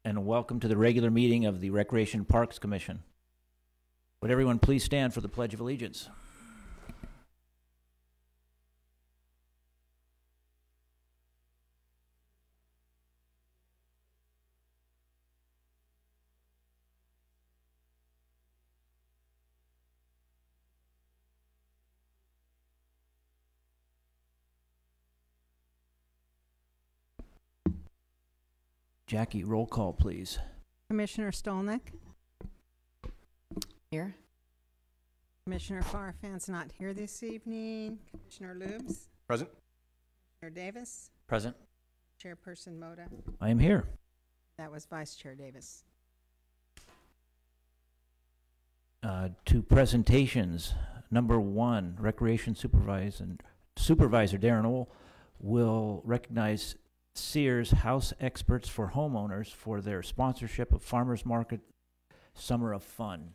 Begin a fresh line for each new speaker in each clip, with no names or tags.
and welcome to the regular meeting of the Recreation Parks Commission. Would everyone please stand for the Pledge of Allegiance? Jackie, roll call, please.
Commissioner Stolnick.
Here.
Commissioner Farfan's not here this evening. Commissioner Lubes.
Present.
Commissioner Davis.
Present.
Chairperson Moda.
I am here.
That was Vice Chair Davis.
Two presentations. Number one, Recreation Supervisor Darren Ohl will recognize Sears House Experts for Homeowners for their sponsorship of Farmers Market Summer of Fun.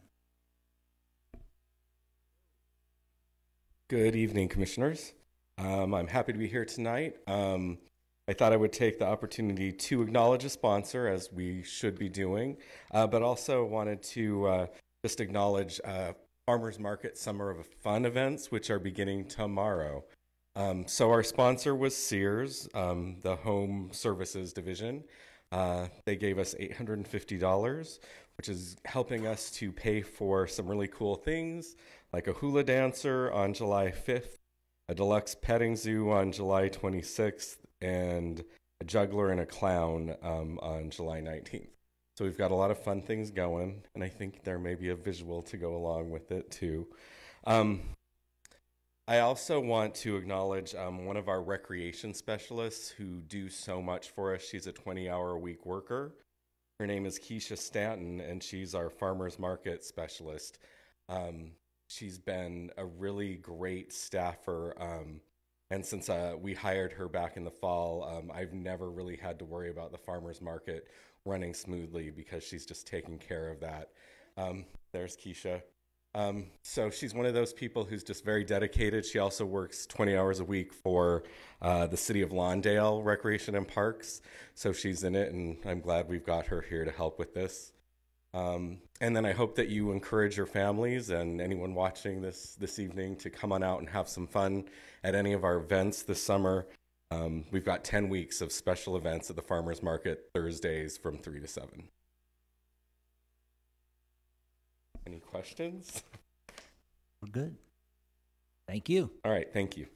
Good evening, Commissioners. I'm happy to be here tonight. I thought I would take the opportunity to acknowledge a sponsor, as we should be doing, but also wanted to just acknowledge Farmers Market Summer of Fun events, which are beginning tomorrow. So our sponsor was Sears, the Home Services Division. They gave us $850, which is helping us to pay for some really cool things, like a hula dancer on July 5th, a deluxe petting zoo on July 26th, and a juggler and a clown on July 19th. So we've got a lot of fun things going, and I think there may be a visual to go along with it too. I also want to acknowledge one of our recreation specialists who do so much for us. She's a 20-hour-a-week worker. Her name is Keisha Stanton, and she's our farmers market specialist. She's been a really great staffer, and since we hired her back in the fall, I've never really had to worry about the farmers market running smoothly because she's just taking care of that. There's Keisha. So she's one of those people who's just very dedicated. She also works 20 hours a week for the City of Lawndale Recreation and Parks. So she's in it, and I'm glad we've got her here to help with this. And then I hope that you encourage your families and anyone watching this evening to come on out and have some fun at any of our events this summer. We've got 10 weeks of special events at the Farmers Market Thursdays from 3 to 7. Any questions?
We're good. Thank you.
All right, thank you.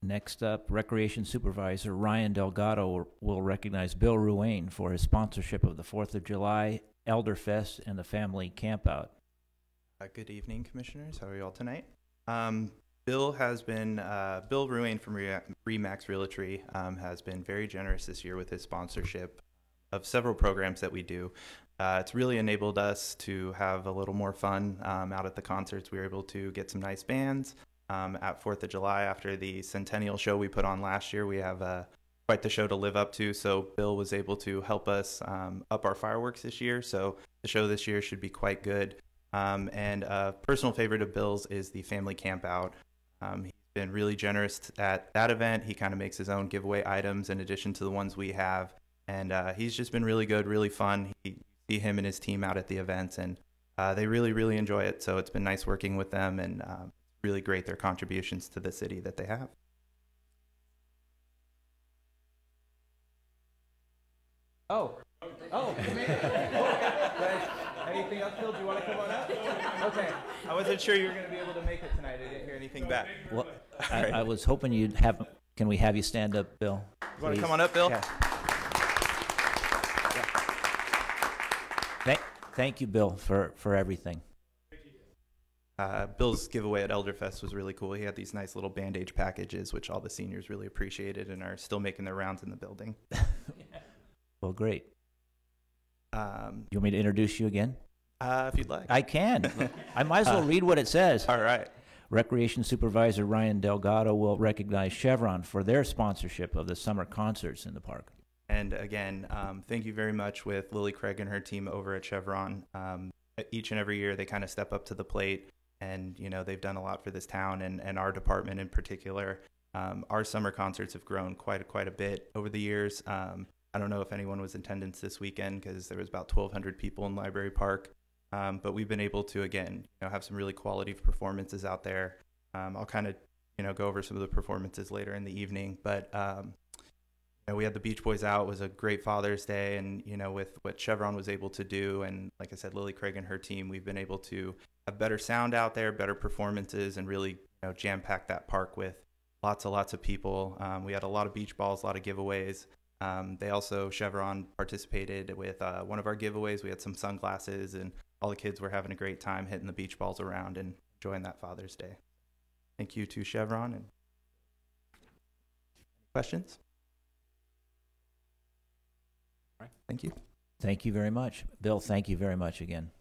Next up, Recreation Supervisor Ryan Delgado will recognize Bill Ruane for his sponsorship of the 4th of July Elderfest and the Family Campout.
Good evening, Commissioners. How are you all tonight? Bill Ruane from Remax Realty has been very generous this year with his sponsorship of several programs that we do. It's really enabled us to have a little more fun out at the concerts. We were able to get some nice bands at 4th of July after the Centennial show we put on last year. We have quite the show to live up to, so Bill was able to help us up our fireworks this year. So the show this year should be quite good. And a personal favorite of Bill's is the Family Campout. He's been really generous at that event. He kind of makes his own giveaway items in addition to the ones we have. And he's just been really good, really fun. You see him and his team out at the events, and they really, really enjoy it. So it's been nice working with them, and really great their contributions to the city that they have. Anything else, Phil? Do you want to come on up? Okay. I wasn't sure you were going to be able to make it tonight. I didn't hear anything back.
Well, I was hoping you'd have. Can we have you stand up, Bill?
You want to come on up, Bill?
Yeah. Thank you, Bill, for everything.
Bill's giveaway at Elderfest was really cool. He had these nice little bandage packages, which all the seniors really appreciated and are still making their rounds in the building.
Well, great. You want me to introduce you again?
If you'd like.
I can. I might as well read what it says.
All right.
Recreation Supervisor Ryan Delgado will recognize Chevron for their sponsorship of the summer concerts in the park.
And again, thank you very much with Lily Craig and her team over at Chevron. Each and every year they kind of step up to the plate, and you know they've done a lot for this town and our department in particular. Our summer concerts have grown quite a bit over the years. I don't know if anyone was in attendance this weekend because there was about 1,200 people in Library Park. But we've been able to, again, have some really quality performances out there. I'll kind of, go over some of the performances later in the evening. But we had the Beach Boys out. It was a great Father's Day, and with what Chevron was able to do, and like I said, Lily Craig and her team, we've been able to have better sound out there, better performances, and really jam pack that park with lots of people. We had a lot of beach balls, a lot of giveaways. They also, Chevron participated with one of our giveaways. We had some sunglasses, and all the kids were having a great time hitting the beach balls around and enjoying that Father's Day. Thank you to Chevron. And questions? All right. Thank you.
Thank you very much. Bill, thank you very much again.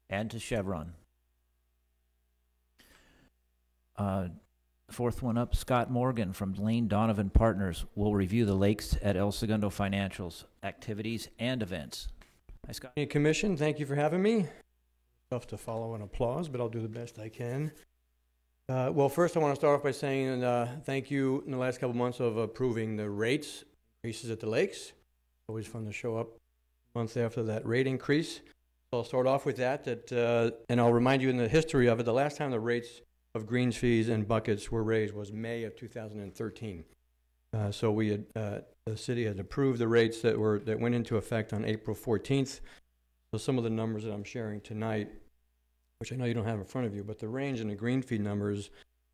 And to Chevron. Fourth one up, Scott Morgan from Lane Donovan Partners will review the Lakes at El Segundo Financial's activities and events. Hi, Scott.
Hey, Commission, thank you for having me. Tough to follow an applause, but I'll do the best I can. Well, first I want to start off by saying thank you in the last couple months of approving the rates increases at the lakes. Always fun to show up months after that rate increase. So I'll start off with that and I'll remind you in the history of it, the last time the rates of greens fees and buckets were raised was May of 2013. So we had the city had approved the rates that went into effect on April 14th. So some of the numbers that I'm sharing tonight, which I know you don't have in front of you, but the range in the green fee numbers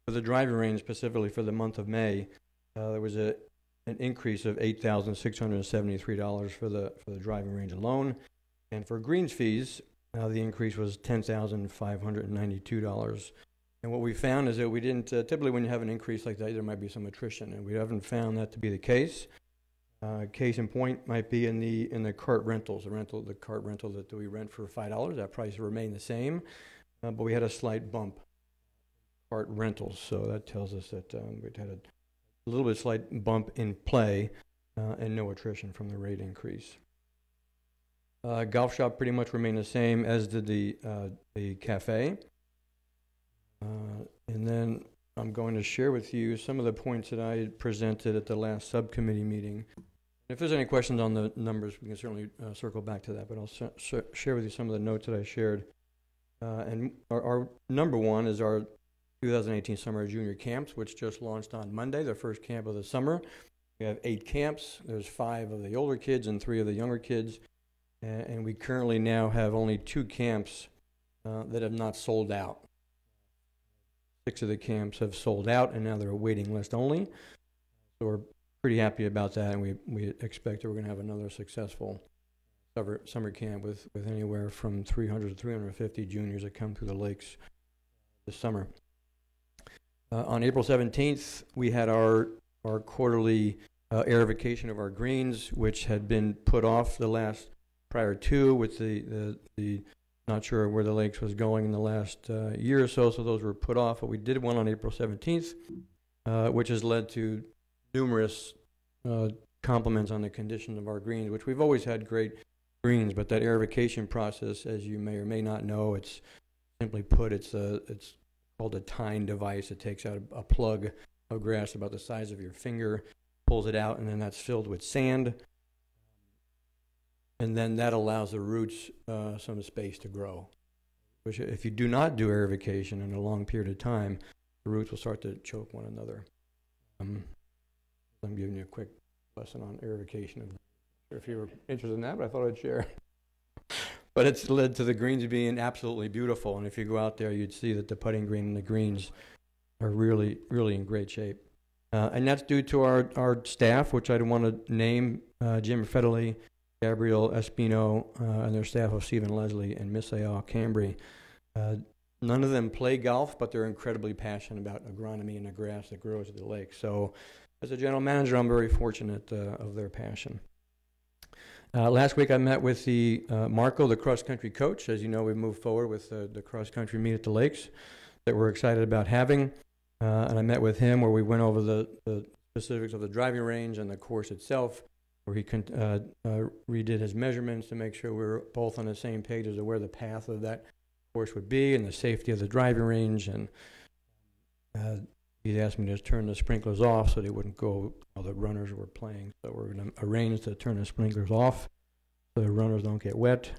for the driving range specifically for the month of May, there was an increase of $8,673 for the driving range alone, and for greens fees, the increase was $10,592. And what we found is that we didn't, typically when you have an increase like that, there might be some attrition, and we haven't found that to be the case. Case in point might be in the cart rentals, the cart rental that we rent for $5, that price remained the same, but we had a slight bump cart rentals, so that tells us that we had a little bit slight bump in play and no attrition from the rate increase. Golf shop pretty much remained the same, as did the cafe. And then I'm going to share with you some of the points that I presented at the last subcommittee meeting. If there's any questions on the numbers, we can certainly circle back to that, but I'll share with you some of the notes that I shared. And our number one is our 2018 Summer Junior Camps, which just launched on Monday, the first camp of the summer. We have 8 camps. There's 5 of the older kids and 3 of the younger kids. And we currently now have only 2 camps that have not sold out. 6 of the camps have sold out, and now they're a waiting list only. So we're pretty happy about that, and we expect that we're going to have another successful summer camp with anywhere from 300 to 350 juniors that come through the lakes this summer. On April 17th, we had our quarterly aerification of our greens, which had been put off the last prior to with the not sure where the lakes was going in the last year or so, so those were put off. But we did one on April 17th, which has led to numerous compliments on the condition of our greens, which we've always had great greens, but that aerification process, as you may or may not know, it's simply put, it's called a tine device. It takes out a plug of grass about the size of your finger, pulls it out, and then that's filled with sand. And then that allows the roots some space to grow, which if you do not do aerification in a long period of time, the roots will start to choke one another. I'm giving you a quick lesson on aerification. I'm not sure if you were interested in that, but I thought I'd share. But it's led to the greens being absolutely beautiful, and if you go out there, you'd see that the putting green and the greens are really, really in great shape. And that's due to our staff, which I want to name, Jim Federle, Gabrielle Espino, and their staff of Stephen Leslie and Miss Ayal Cambry. None of them play golf, but they're incredibly passionate about agronomy and the grass that grows at the lake. So as a general manager, I'm very fortunate of their passion. Last week I met with the Marco, the cross-country coach. As you know, we've moved forward with the cross-country meet at the lakes that we're excited about having. And I met with him where we went over the specifics of the driving range and the course itself, where he redid his measurements to make sure we were both on the same page as to where the path of that course would be and the safety of the driving range. And He asked me to turn the sprinklers off so they wouldn't go while the runners were playing. So we're going to arrange to turn the sprinklers off so the runners don't get wet.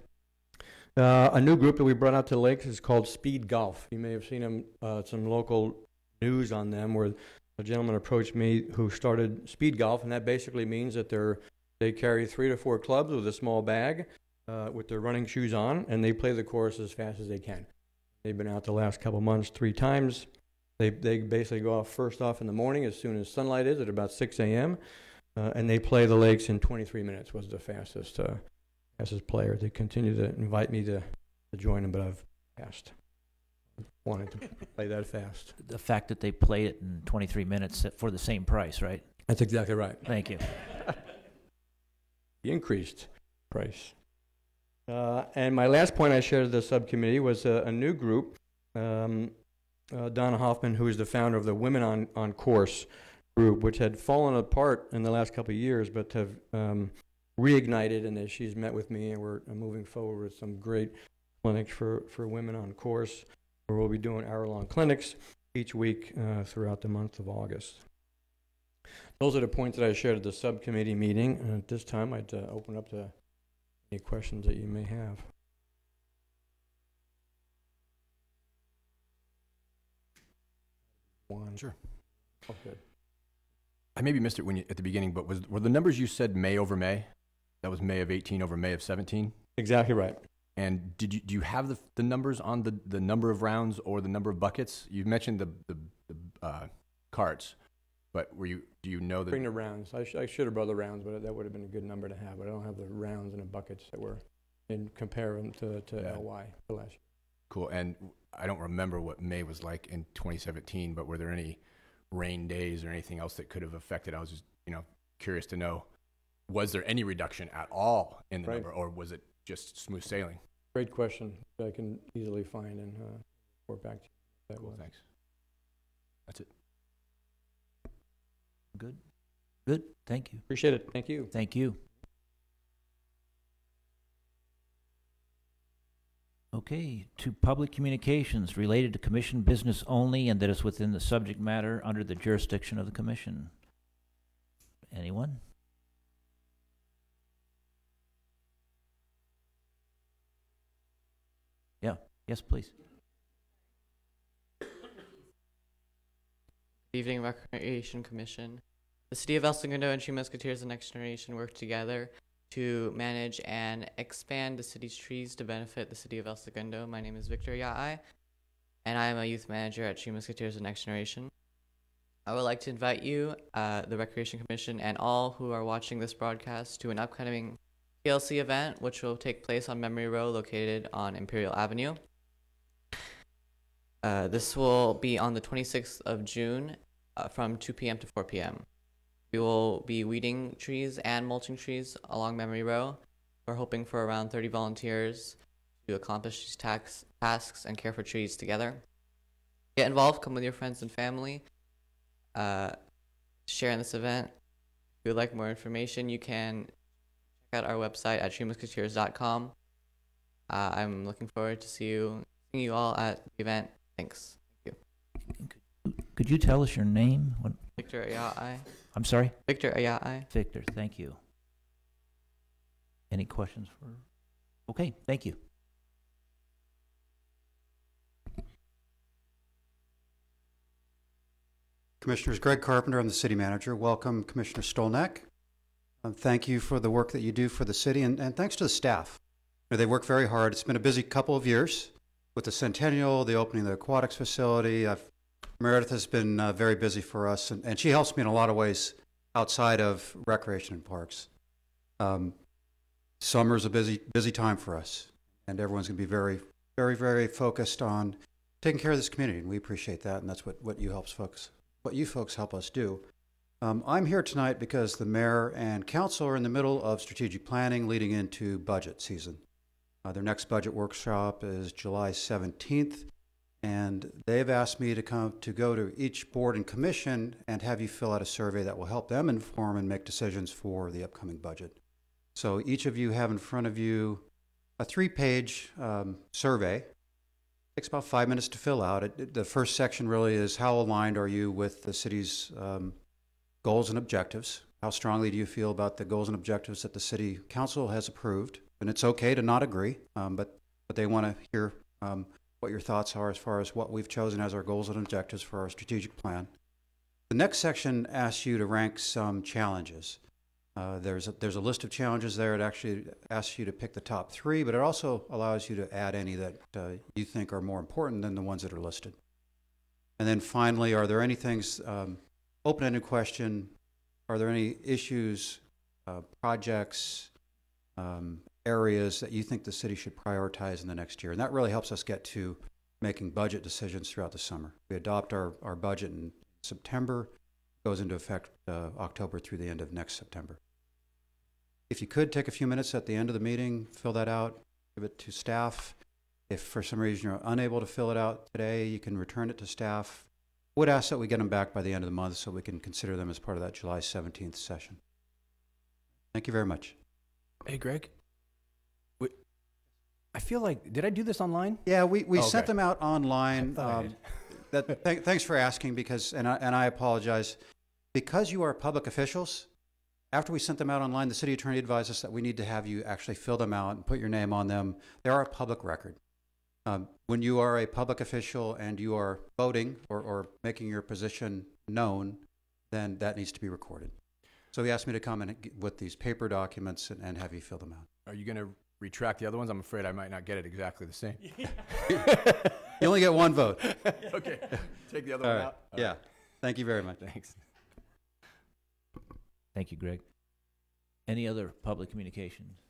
A new group that we brought out to the lakes is called Speed Golf. You may have seen them, some local news on them, where a gentleman approached me who started Speed Golf, and that basically means that they carry 3 to 4 clubs with a small bag with their running shoes on, and they play the course as fast as they can. They've been out the last couple months 3 times. They basically go off first off in the morning as soon as sunlight is at about 6 a.m., and they play the lakes in 23 minutes was the fastest player. They continue to invite me to join them, but I've passed. Wanted to play that fast.
The fact that they play it in 23 minutes for the same price, right?
That's exactly right.
Thank you.
The increased price. And my last point I shared at the subcommittee was a new group. Donna Hoffman, who is the founder of the Women on Course group, which had fallen apart in the last couple of years, but have reignited, and as she's met with me, and we're moving forward with some great clinics for Women on Course, where we'll be doing hour-long clinics each week throughout the month of August. Those are the points that I shared at the subcommittee meeting, and at this time I'd open up to any questions that you may have. One.
Sure.
Okay.
I maybe missed it at the beginning, but were the numbers you said May over May? That was May of 18 over May of 17?
Exactly right.
And do you have the numbers on the number of rounds or the number of buckets? You mentioned the carts, but do you know that?
Bring the rounds. I should have brought the rounds, but that would have been a good number to have. But I don't have the rounds and the buckets that were in comparison to LY for last year.
Cool. And I don't remember what May was like in 2017, but were there any rain days or anything else that could have affected? I was just curious to know, was there any reduction at all in the number, or was it just smooth sailing?
Great question. I can easily find and report back to you.
Cool, thanks. That's it.
Good. Good. Thank you.
Appreciate it. Thank you.
Thank you. Okay, to public communications related to commission business only and that is within the subject matter under the jurisdiction of the commission. Anyone? Yeah, yes, please.
Good evening, Recreation Commission. The City of El Segundo and Tree Musketeers, the Next Generation, work together to manage and expand the city's trees to benefit the City of El Segundo. My name is Victor Yaai, and I am a youth manager at Tree Musketeers, the Next Generation. I would like to invite you, the Recreation Commission, and all who are watching this broadcast to an upcoming TLC event, which will take place on Memory Row, located on Imperial Avenue. This will be on the 26th of June from 2 p.m. to 4 p.m. We will be weeding trees and mulching trees along Memory Row. We're hoping for around 30 volunteers to accomplish these tasks and care for trees together. Get involved, come with your friends and family. Share in this event. If you would like more information, you can check out our website at treemusketeers.com. I'm looking forward to seeing you all at the event. Thanks. Thank you.
Could you tell us your name?
Victor Aya'i.
I'm sorry?
Victor Aya'i.
Victor, thank you. Any questions for? Okay, thank you.
Commissioners, Greg Carpenter, I'm the city manager. Welcome, Commissioner Stolnak. Thank you for the work that you do for the city, and thanks to the staff. They work very hard. It's been a busy couple of years with the Centennial, the opening of the aquatics facility. Meredith has been very busy for us, and she helps me in a lot of ways outside of recreation and parks. Summer's a busy time for us, and everyone's going to be very, very, very focused on taking care of this community, and we appreciate that, and that's what you folks help us do. I'm here tonight because the mayor and council are in the middle of strategic planning leading into budget season. Their next budget workshop is July 17th, and they've asked me to go to each board and commission and have you fill out a survey that will help them inform and make decisions for the upcoming budget. So each of you have in front of you a 3-page survey, takes about 5 minutes to fill out. The first section really is how aligned are you with the city's goals and objectives? How strongly do you feel about the goals and objectives that the city council has approved? And it's okay to not agree, but they want to hear what your thoughts are as far as what we've chosen as our goals and objectives for our strategic plan. The next section asks you to rank some challenges. There's a list of challenges there. It actually asks you to pick the top 3, but it also allows you to add any that you think are more important than the ones that are listed. And then finally, are there any things, open-ended question, are there any issues, projects, areas that you think the city should prioritize in the next year? And that really helps us get to making budget decisions throughout the summer. We adopt our budget in September, goes into effect October through the end of next September. If you could take a few minutes at the end of the meeting, fill that out, give it to staff. If for some reason you're unable to fill it out today, you can return it to staff. Would ask that we get them back by the end of the month so we can consider them as part of that July 17th session. Thank you very much.
Hey, Greg. I feel like, did I do this online?
Yeah, we
Oh,
sent
okay.
them out online.
I thought I did.
Thanks for asking, because, and I apologize, because you are public officials. After we sent them out online, the city attorney advised us that we need to have you actually fill them out and put your name on them. They are a public record. When you are a public official and you are voting or making your position known, then that needs to be recorded. So he asked me to come in with these paper documents and have you fill them out.
Are you going to retract the other ones? I'm afraid I might not get it exactly the same.
You only get one vote.
Okay. Take the other
All
one
right.
out? All
Yeah.
right.
Thank you very much.
Thanks.
Thank you, Greg. Any other public communications?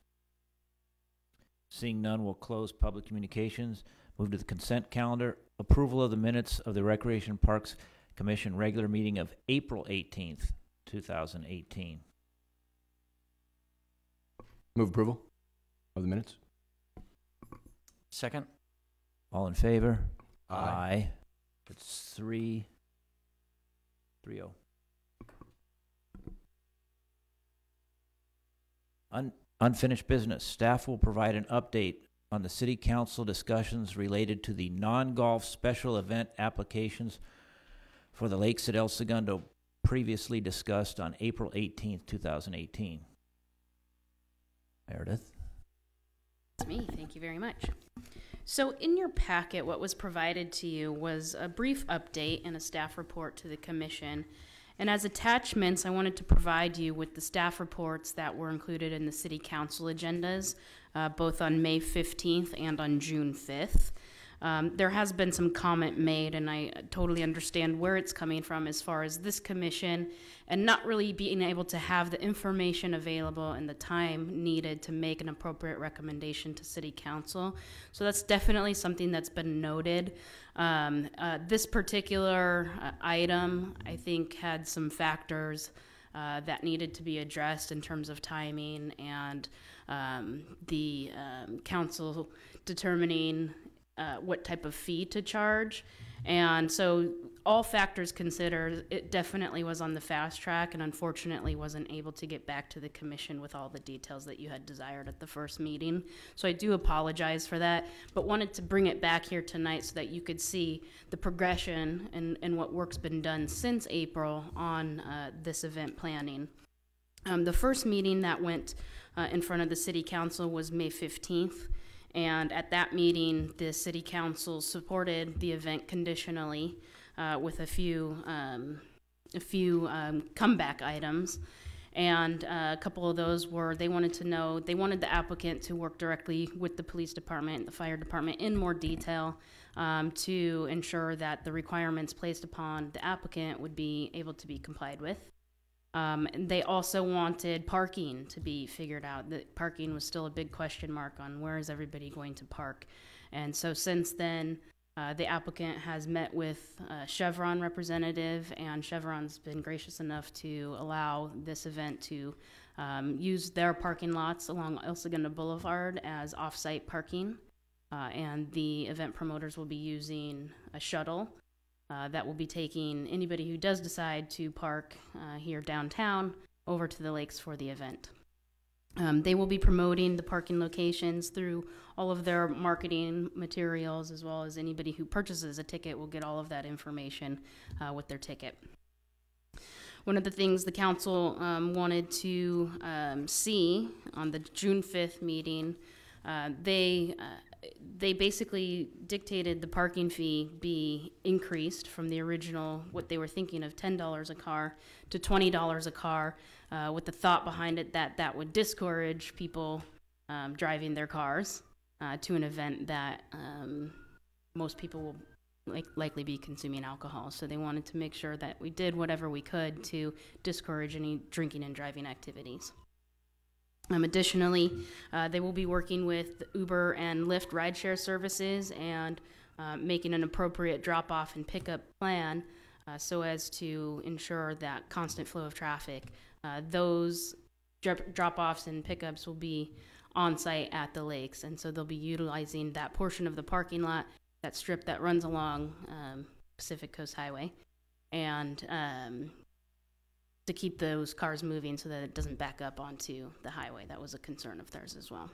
Seeing none, we'll close public communications. Move to the consent calendar. Approval of the minutes of the Recreation Parks Commission regular meeting of April 18th, 2018.
Move approval of the minutes?
Second. All in favor?
Aye.
It's 3-0. Unfinished business. Staff will provide an update on the city council discussions related to the non-golf special event applications for the Lakes at El Segundo previously discussed on April 18th, 2018. Meredith?
It's me. Thank you very much. So in your packet, what was provided to you was a brief update and a staff report to the commission. And as attachments, I wanted to provide you with the staff reports that were included in the city council agendas, both on May 15th and on June 5th. There has been some comment made, and I totally understand where it's coming from as far as this commission and not really being able to have the information available and the time needed to make an appropriate recommendation to city council. So that's definitely something that's been noted. This particular item, I think, had some factors that needed to be addressed in terms of timing and the council determining what type of fee to charge. And so all factors considered, it definitely was on the fast track and unfortunately wasn't able to get back to the commission with all the details that you had desired at the first meeting. So I do apologize for that, but wanted to bring it back here tonight so that you could see the progression and what work's been done since April on this event planning. The first meeting that went in front of the city council was May 15th. And at that meeting, the city council supported the event conditionally with a few comeback items. And a couple of those were they wanted the applicant to work directly with the police department, the fire department in more detail to ensure that the requirements placed upon the applicant would be able to be complied with. And they also wanted parking to be figured out. That parking was still a big question mark on where is everybody going to park. And so since then, the applicant has met with a Chevron representative, and Chevron's been gracious enough to allow this event to use their parking lots along El Segundo Boulevard as off-site parking. And the event promoters will be using a shuttle that will be taking anybody who does decide to park here downtown over to the lakes for the event. They will be promoting the parking locations through all of their marketing materials, as well as anybody who purchases a ticket will get all of that information with their ticket. One of the things the council wanted to see on the June 5th meeting, they basically dictated the parking fee be increased from the original, what they were thinking of $10 a car to $20 a car, with the thought behind it that that would discourage people driving their cars to an event that most people will likely be consuming alcohol. So they wanted to make sure that we did whatever we could to discourage any drinking and driving activities. Additionally, they will be working with Uber and Lyft rideshare services and making an appropriate drop-off and pickup plan so as to ensure that constant flow of traffic. Those drop-offs and pickups will be on site at the lakes, and so they'll be utilizing that portion of the parking lot, that strip that runs along Pacific Coast Highway, and to keep those cars moving so that it doesn't back up onto the highway. That was a concern of theirs as well.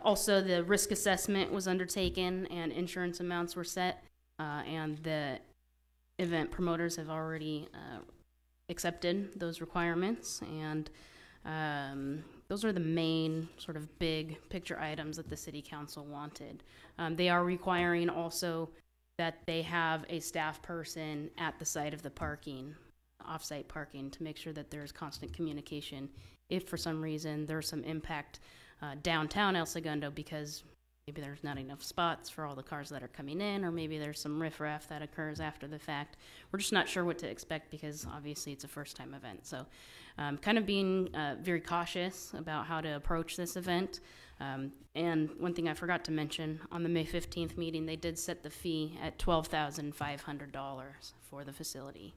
Also, the risk assessment was undertaken and insurance amounts were set, and the event promoters have already accepted those requirements, and those are the main sort of big picture items that the city council wanted. They are requiring also that they have a staff person at the site of the parking, off-site parking, to make sure that there's constant communication if for some reason there's some impact downtown El Segundo because maybe there's not enough spots for all the cars that are coming in, or maybe there's some riffraff that occurs after the fact. We're just not sure what to expect because obviously it's a first-time event. So kind of being very cautious about how to approach this event. And one thing I forgot to mention, on the May 15th meeting, they did set the fee at $12,500 for the facility.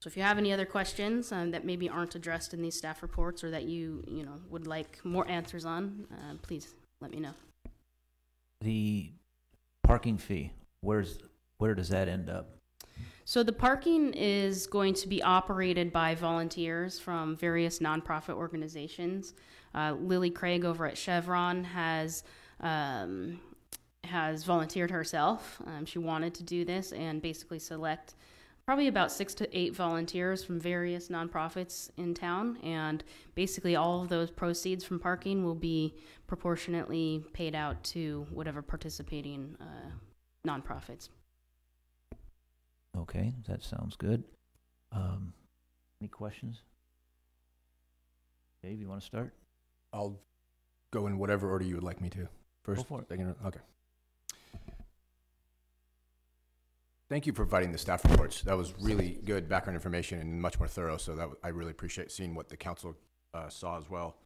So if you have any other questions that maybe aren't addressed in these staff reports or that you would like more answers on, please let me know.
The parking fee, where does that end up?
So the parking is going to be operated by volunteers from various nonprofit organizations. Lily Craig over at Chevron has volunteered herself. She wanted to do this and basically select probably about 6 to 8 volunteers from various nonprofits in town, and basically all of those proceeds from parking will be proportionately paid out to whatever participating nonprofits.
Okay, that sounds good. Any questions? Dave, you want to start?
I'll go in whatever order you would like me to. First,
Go for it.
second, okay. Thank you for providing the staff reports. That was really good background information and much more thorough, so that I really appreciate seeing what the council saw as well.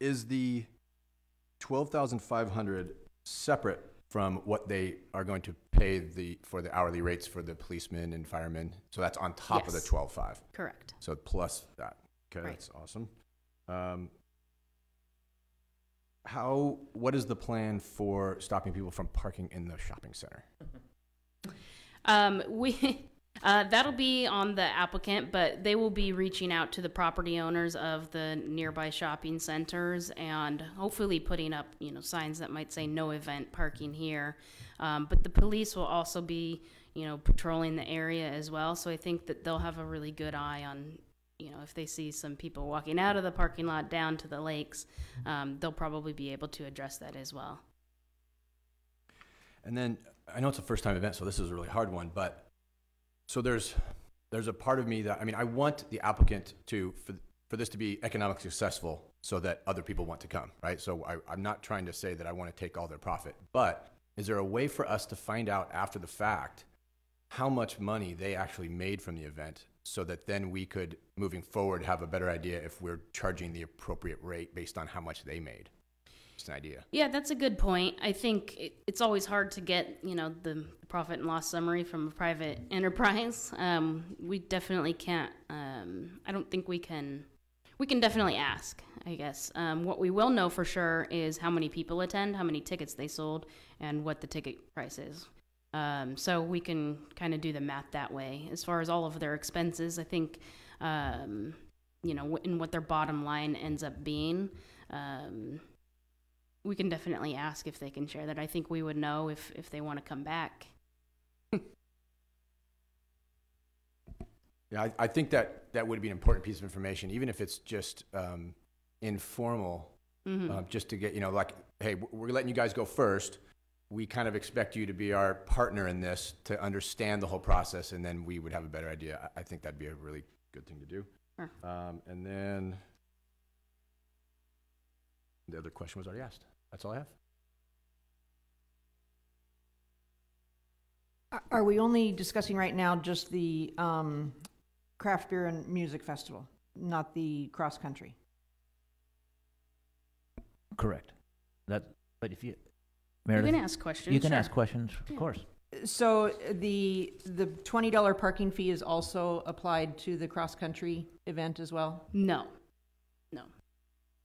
Is the $12,500 separate from what they are going to pay for the hourly rates for the policemen and firemen? So that's on top of the
Yes.
$12,500?
Correct.
So plus that. Okay,
Right.
That's awesome. What is the plan for stopping people from parking in the shopping center?
That'll be on the applicant, but they will be reaching out to the property owners of the nearby shopping centers and hopefully putting up, signs that might say no event parking here. But the police will also be, patrolling the area as well. So I think that they'll have a really good eye on, if they see some people walking out of the parking lot down to the lakes, they'll probably be able to address that as well.
And then I know it's a first-time event, so this is a really hard one, but so there's a part of me that, I want the applicant for this to be economically successful so that other people want to come, right? So I'm not trying to say that I want to take all their profit, but is there a way for us to find out after the fact how much money they actually made from the event so that then we could, moving forward, have a better idea if we're charging the appropriate rate based on how much they made? Just an idea.
Yeah, that's a good point. I think it's always hard to get, the profit and loss summary from a private enterprise. We definitely can't, I don't think we can definitely ask, I guess. What we will know for sure is how many people attend, how many tickets they sold, and what the ticket price is. So we can kind of do the math that way. As far as all of their expenses, I think and what their bottom line ends up being. We can definitely ask if they can share that. I think we would know if they want to come back.
Yeah, I think that would be an important piece of information, even if it's just informal, just to get, like, hey, we're letting you guys go first. We kind of expect you to be our partner in this to understand the whole process, and then we would have a better idea. I think that'd be a really good thing to do.
Sure.
And then the other question was already asked. That's all I have.
Are we only discussing right now just the craft beer and music festival, not the cross country?
Correct. But if you,
You
Meredith,
can ask questions.
you can
sure.
ask questions, of
Yeah.
course.
So the $20 parking fee is also applied to the cross country event as well?
No.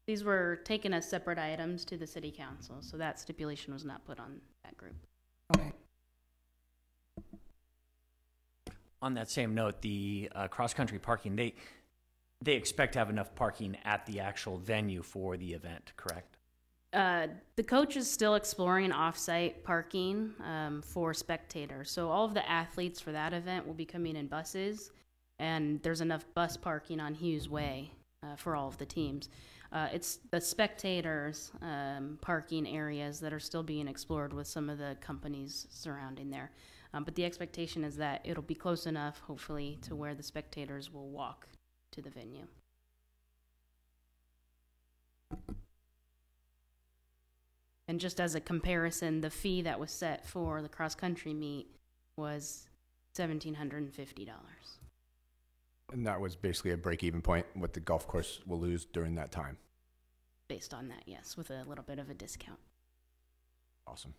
These were taken as separate items to the city council, so that stipulation was not put on that group.
Okay.
On that same note, the cross-country parking, they expect to have enough parking at the actual venue for the event, correct?
The coach is still exploring off-site parking for spectators. So all of the athletes for that event will be coming in buses, and there's enough bus parking on Hughes Way for all of the teams. It's the spectators' parking areas that are still being explored with some of the companies surrounding there. But the expectation is that it'll be close enough, hopefully, to where the spectators will walk to the venue. And just as a comparison, the fee that was set for the cross-country meet was $1,750.
And that was basically a break-even point, what the golf course will lose during that time.
Based on that, yes, with a little bit of a discount.
Awesome.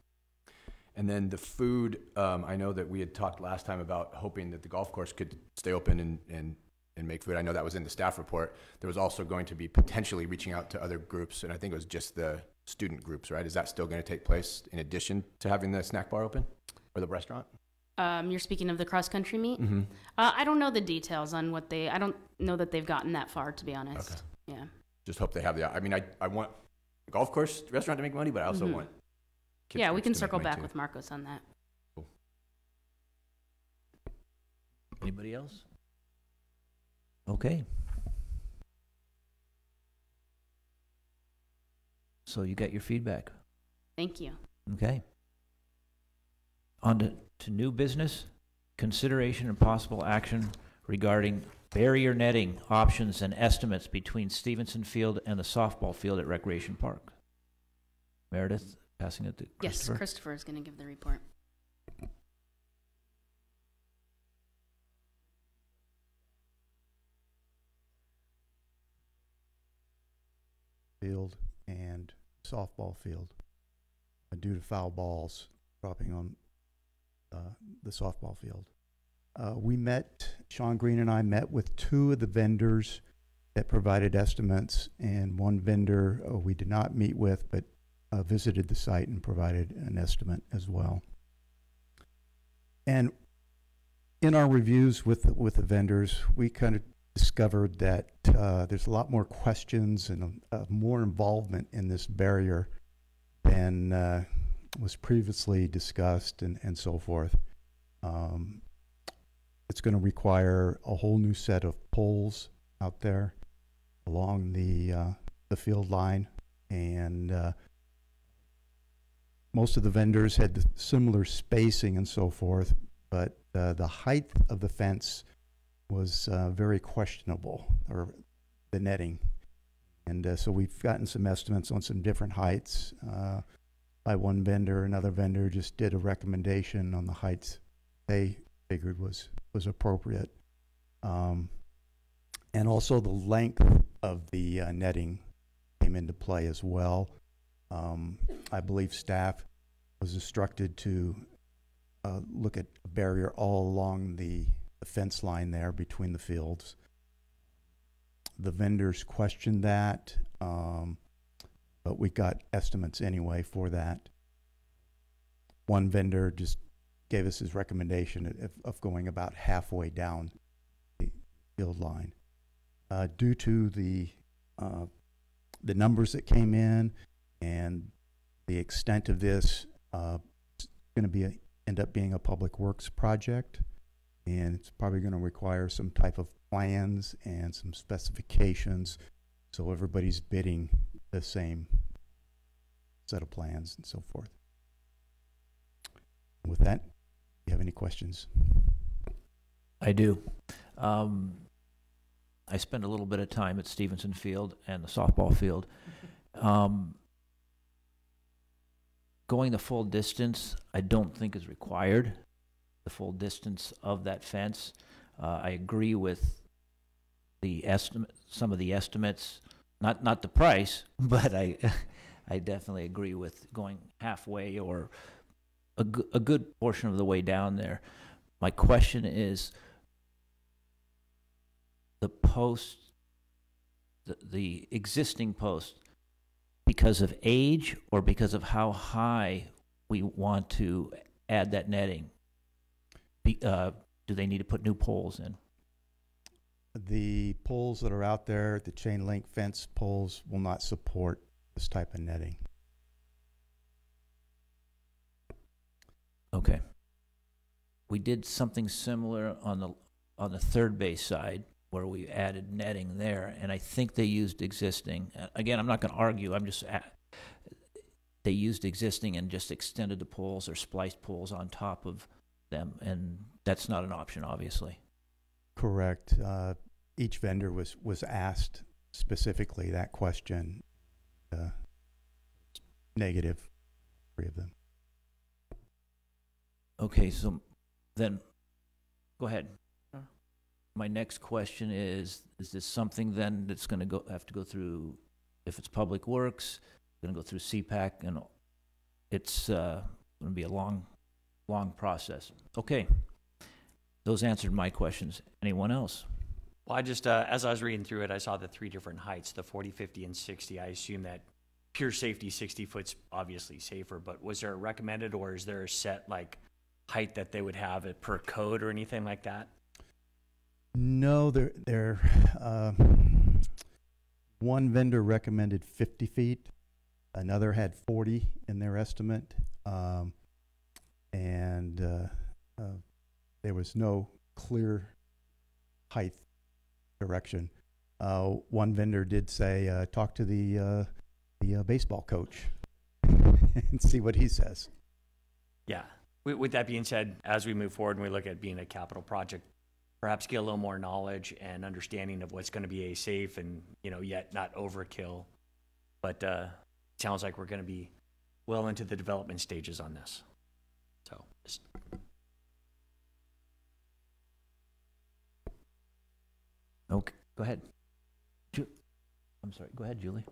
And then the food, I know that we had talked last time about hoping that the golf course could stay open and make food. I know that was in the staff report. There was also going to be potentially reaching out to other groups, and I think it was just the student groups, right? Is that still going to take place in addition to having the snack bar open or the restaurant?
You're speaking of the cross-country meet?
Mm-hmm.
I don't know the details on what I don't know that they've gotten that far, to be honest.
Okay.
Yeah.
Just hope they have I want the golf course restaurant to make money, but I also want kids
Yeah, we
groups
can
to make
circle
money
back
too.
with Marcos on that.
Cool.
Anybody else? Okay. So you got your feedback.
Thank you.
Okay. On to new business, consideration and possible action regarding barrier netting options and estimates between Stevenson Field and the softball field at Recreation Park. Meredith, passing it to Christopher.
Yes, Christopher is going to give the report.
Field and softball field due to foul balls dropping on the softball field. Sean Green and I met with two of the vendors that provided estimates, and one vendor we did not meet with, but visited the site and provided an estimate as well. And in our reviews with the vendors, we kind of discovered that there's a lot more questions and more involvement in this barrier than was previously discussed and so forth. It's going to require a whole new set of poles out there along the field line, and most of the vendors had similar spacing and so forth, but the height of the fence was very questionable, or the netting. And so we've gotten some estimates on some different heights by one vendor. Another vendor just did a recommendation on the heights they figured was appropriate. And also the length of the netting came into play as well. I believe staff was instructed to look at a barrier all along the fence line there between the fields. The vendors questioned that, but we got estimates anyway for that. One vendor just gave us his recommendation of going about halfway down the field line. due to the numbers that came in and the extent of this, it's going to end up being a public works project, and it's probably going to require some type of plans and some specifications, so everybody's bidding the same set of plans and so forth. With that, do you have any questions?
I do. I spent a little bit of time at Stevenson Field and the softball field. Going the full distance, I don't think is required, the full distance of that fence. I agree with the estimate, some of the estimates, not the price, but I definitely agree with going halfway or a good portion of the way down there. My question is, the post, the existing post, because of age or because of how high we want to add that netting? Do they need to put new poles in?
The poles that are out there, the chain link fence poles, will not support this type of netting.
Okay. We did something similar on the third base side, where we added netting there, and I think they used existing. Again, I'm not going to argue. They used existing and just extended the poles or spliced poles on top of them, and that's not an option, obviously.
Correct. Each vendor was asked specifically that question. Negative, 3 of them.
Okay, so then go ahead. My next question is this something then that's going to have to go through, if it's Public Works, going to go through CPAC, and it's going to be a long process. Okay. Those answered my questions. Anyone else?
Well, I just, as I was reading through it, I saw the 3 different heights, the 40, 50, and 60. I assume that pure safety, 60 foot's obviously safer, but was there a recommended, or is there a set like height that they would have it per code or anything like that?
No, one vendor recommended 50 feet. Another had 40 in their estimate. And there was no clear height direction. One vendor did say, talk to the baseball coach and see what he says.
Yeah. With that being said, as we move forward and we look at being a capital project, perhaps get a little more knowledge and understanding of what's going to be a safe and, yet not overkill. But it sounds like we're going to be well into the development stages on this. So,
okay, go ahead. I'm sorry, go ahead, Julie.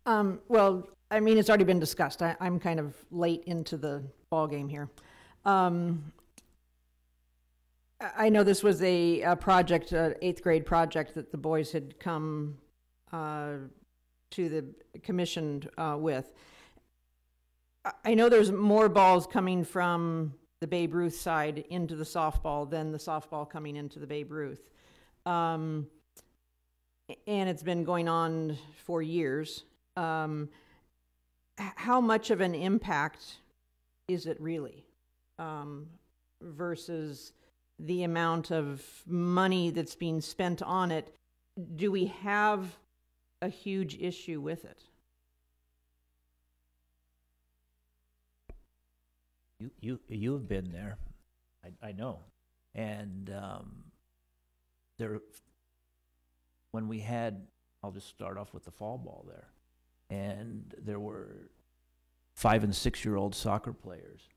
Well, I mean, it's already been discussed. I'm kind of late into the ballgame here. I know this was a project, an 8th grade project that the boys had come to the commission with. I know there's more balls coming from the Babe Ruth side into the softball than the softball coming into the Babe Ruth. And it's been going on for years. How much of an impact is it really versus the amount of money that's being spent on it? Do we have a huge issue with it?
You have been there, I know, and when we had, I'll just start off with the fall ball there, and there were 5- and 6-year-old soccer players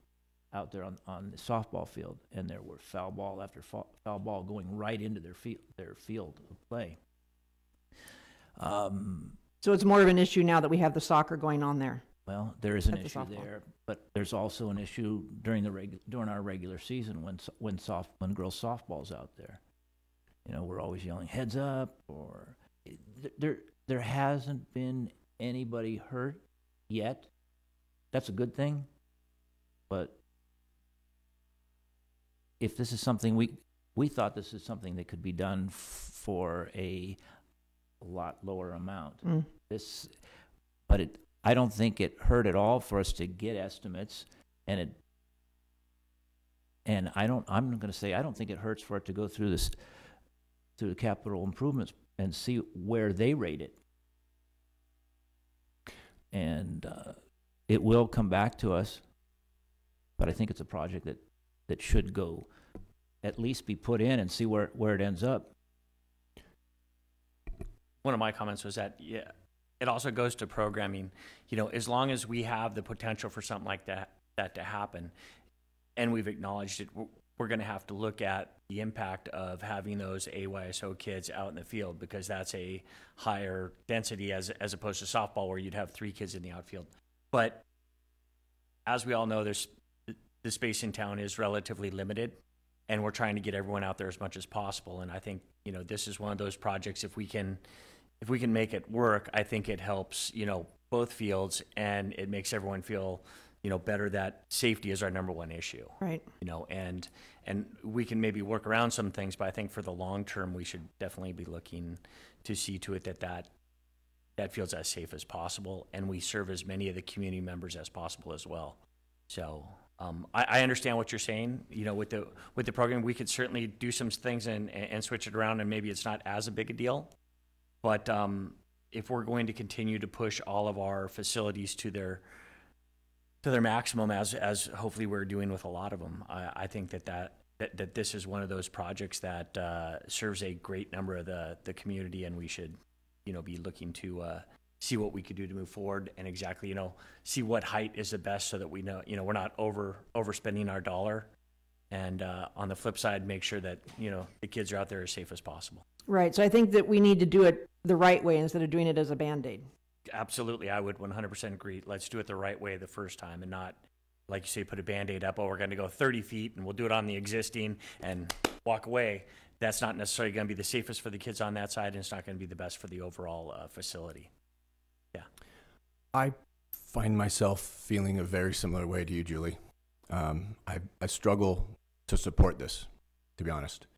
out there on the softball field, and there were foul ball after foul ball going right into their field of play.
So it's more of an issue now that we have the soccer going on there.
Well, there is an
At the
issue
softball.
there, but there's also an issue during our regular season when girls softball's out there. We're always yelling heads up, or there hasn't been anybody hurt yet. That's a good thing, but if this is something we thought this is something that could be done for a lot lower amount. This, but I don't think it hurt at all for us to get estimates, and I'm going to say I don't think it hurts for it to go through the capital improvements and see where they rate it. And it will come back to us, but I think it's a project that should go, at least be put in and see where it ends up.
One of my comments was that, yeah, it also goes to programming. You know, as long as we have the potential for something like that to happen, and we've acknowledged it, we're going to have to look at the impact of having those AYSO kids out in the field, because that's a higher density as opposed to softball where you'd have 3 kids in the outfield. But as we all know, the space in town is relatively limited, and we're trying to get everyone out there as much as possible. And I think, you know, this is one of those projects, if we can make it work, I think it helps, you know, both fields, and it makes everyone feel, you know, better that safety is our number one issue.
Right.
You know, and we can maybe work around some things, but I think for the long term, we should definitely be looking to see to it that field's as safe as possible, and we serve as many of the community members as possible as well. So I understand what you're saying. You know, with the program, we could certainly do some things and switch it around, and maybe it's not as a big a deal. But if we're going to continue to push all of our facilities to their maximum, as hopefully we're doing with a lot of them, I think that this is one of those projects that serves a great number of the community, and we should, you know, be looking to see what we could do to move forward, and exactly, you know, see what height is the best, so that we know, you know, we're not overspending our dollar, and on the flip side, make sure that, you know, the kids are out there as safe as possible.
Right. So I think that we need to do it the right way instead of doing it as a Band-Aid.
Absolutely. I would 100% agree. Let's do it the right way the first time, and not, like you say, put a Band-Aid up. Oh, we're going to go 30 feet and we'll do it on the existing and walk away. That's not necessarily going to be the safest for the kids on that side, and it's not going to be the best for the overall facility. Yeah.
I find myself feeling a very similar way to you, Julie. I struggle to support this, to be honest.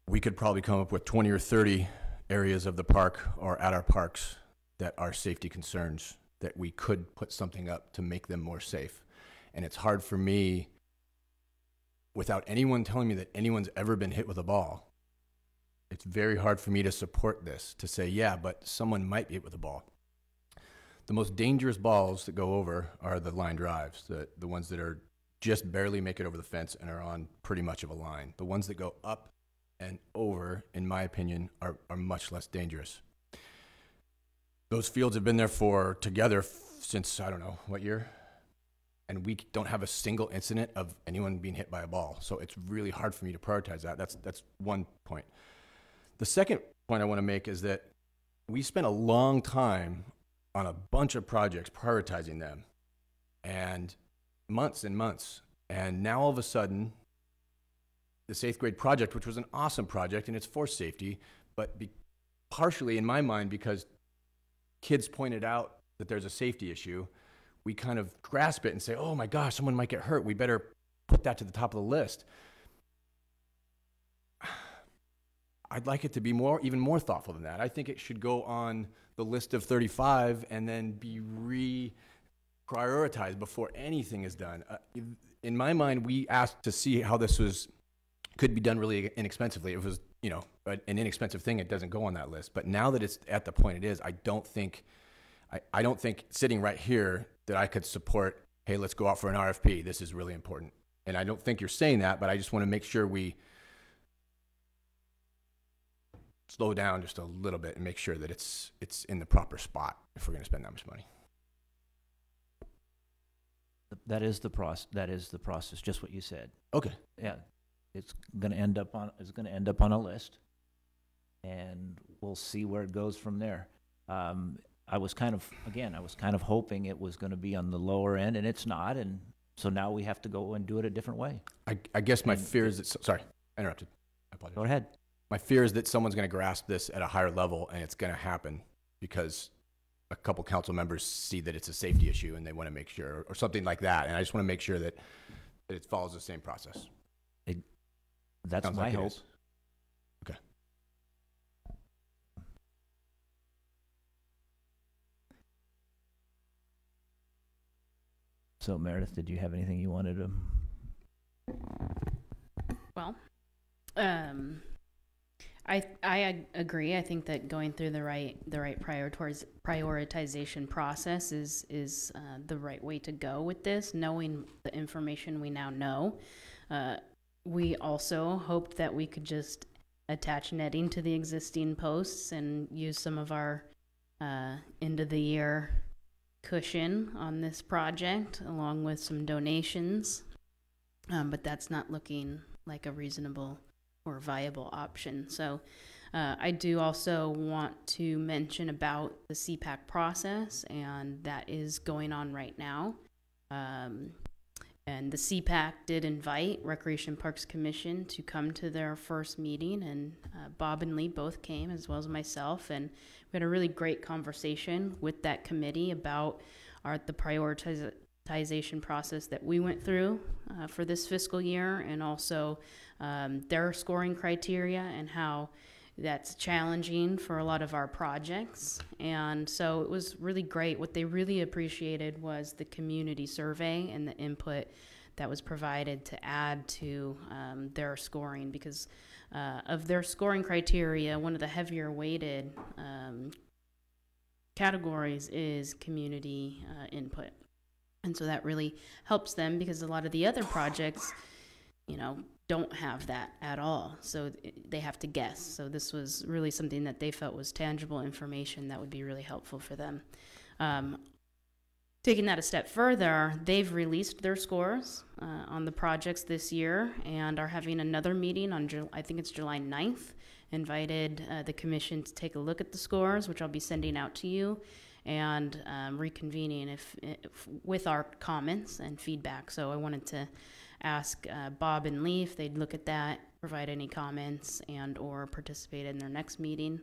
We could probably come up with 20 or 30 areas of the park or at our parks that are safety concerns that we could put something up to make them more safe. And it's hard for me, without anyone telling me that anyone's ever been hit with a ball, it's very hard for me to support this, to say, yeah, but someone might be hit with a ball. The most dangerous balls that go over are the line drives, the ones that are just barely make it over the fence and are on pretty much of a line. The ones that go up and over, in my opinion, are much less dangerous. Those fields have been there together since, I don't know, what year? And we don't have a single incident of anyone being hit by a ball. So it's really hard for me to prioritize that. That's one point. The second point I want to make is that we spent a long time on a bunch of projects, prioritizing them, and months and months. And now all of a sudden, this 8th grade project, which was an awesome project, and it's for safety, but partially in my mind because kids pointed out that there's a safety issue, we kind of grasp it and say, oh my gosh, someone might get hurt. We better put that to the top of the list. I'd like it to be even more thoughtful than that. I think it should go on the list of 35 and then be prioritized before anything is done. In my mind, we asked to see how this could be done really inexpensively. If it was, you know, an inexpensive thing, it doesn't go on that list. But now that it's at the point it is, I don't think sitting right here that I could support, hey, let's go out for an RFP. This is really important. And I don't think you're saying that, but I just want to make sure we slow down just a little bit and make sure that it's in the proper spot if we're going to spend that much money.
That is the process, just what you said.
Okay.
Yeah. It's going to end up on a list, and we'll see where it goes from there. I was kind of hoping it was going to be on the lower end, and it's not, and so now we have to go and do it a different way.
I guess my fear is that, sorry, I interrupted. I apologize.
Go ahead.
My fear is that someone's going to grasp this at a higher level, and it's going to happen because a couple council members see that it's a safety issue and they want to make sure, or something like that. And I just want to make sure that it follows the same process.
That's
Sounds
my
like it
hope.
is. Okay.
So Meredith, did you have anything you wanted to?
Well, I agree. I think that going through the right prioritization process is the right way to go with this. Knowing the information we now know, we also hoped that we could just attach netting to the existing posts and use some of our end of the year cushion on this project, along with some donations. But that's not looking like a reasonable or viable option. So I do also want to mention about the CPAC process, and that is going on right now. And the CPAC did invite Recreation Parks Commission to come to their first meeting, and Bob and Lee both came, as well as myself, and we had a really great conversation with that committee about the prioritization process that we went through for this fiscal year, and also their scoring criteria and how that's challenging for a lot of our projects. And so it was really great. What they really appreciated was the community survey and the input that was provided to add to their scoring, because of their scoring criteria, one of the heavier weighted categories is community input. And so that really helps them, because a lot of the other projects, you know, don't have that at all. So they have to guess. So this was really something that they felt was tangible information that would be really helpful for them. Taking that a step further, they've released their scores on the projects this year and are having another meeting on, I think it's July 9th, invited the commission to take a look at the scores, which I'll be sending out to you, and reconvening if with our comments and feedback. So I wanted to ask Bob and Lee if they'd look at that, provide any comments, and or participate in their next meeting,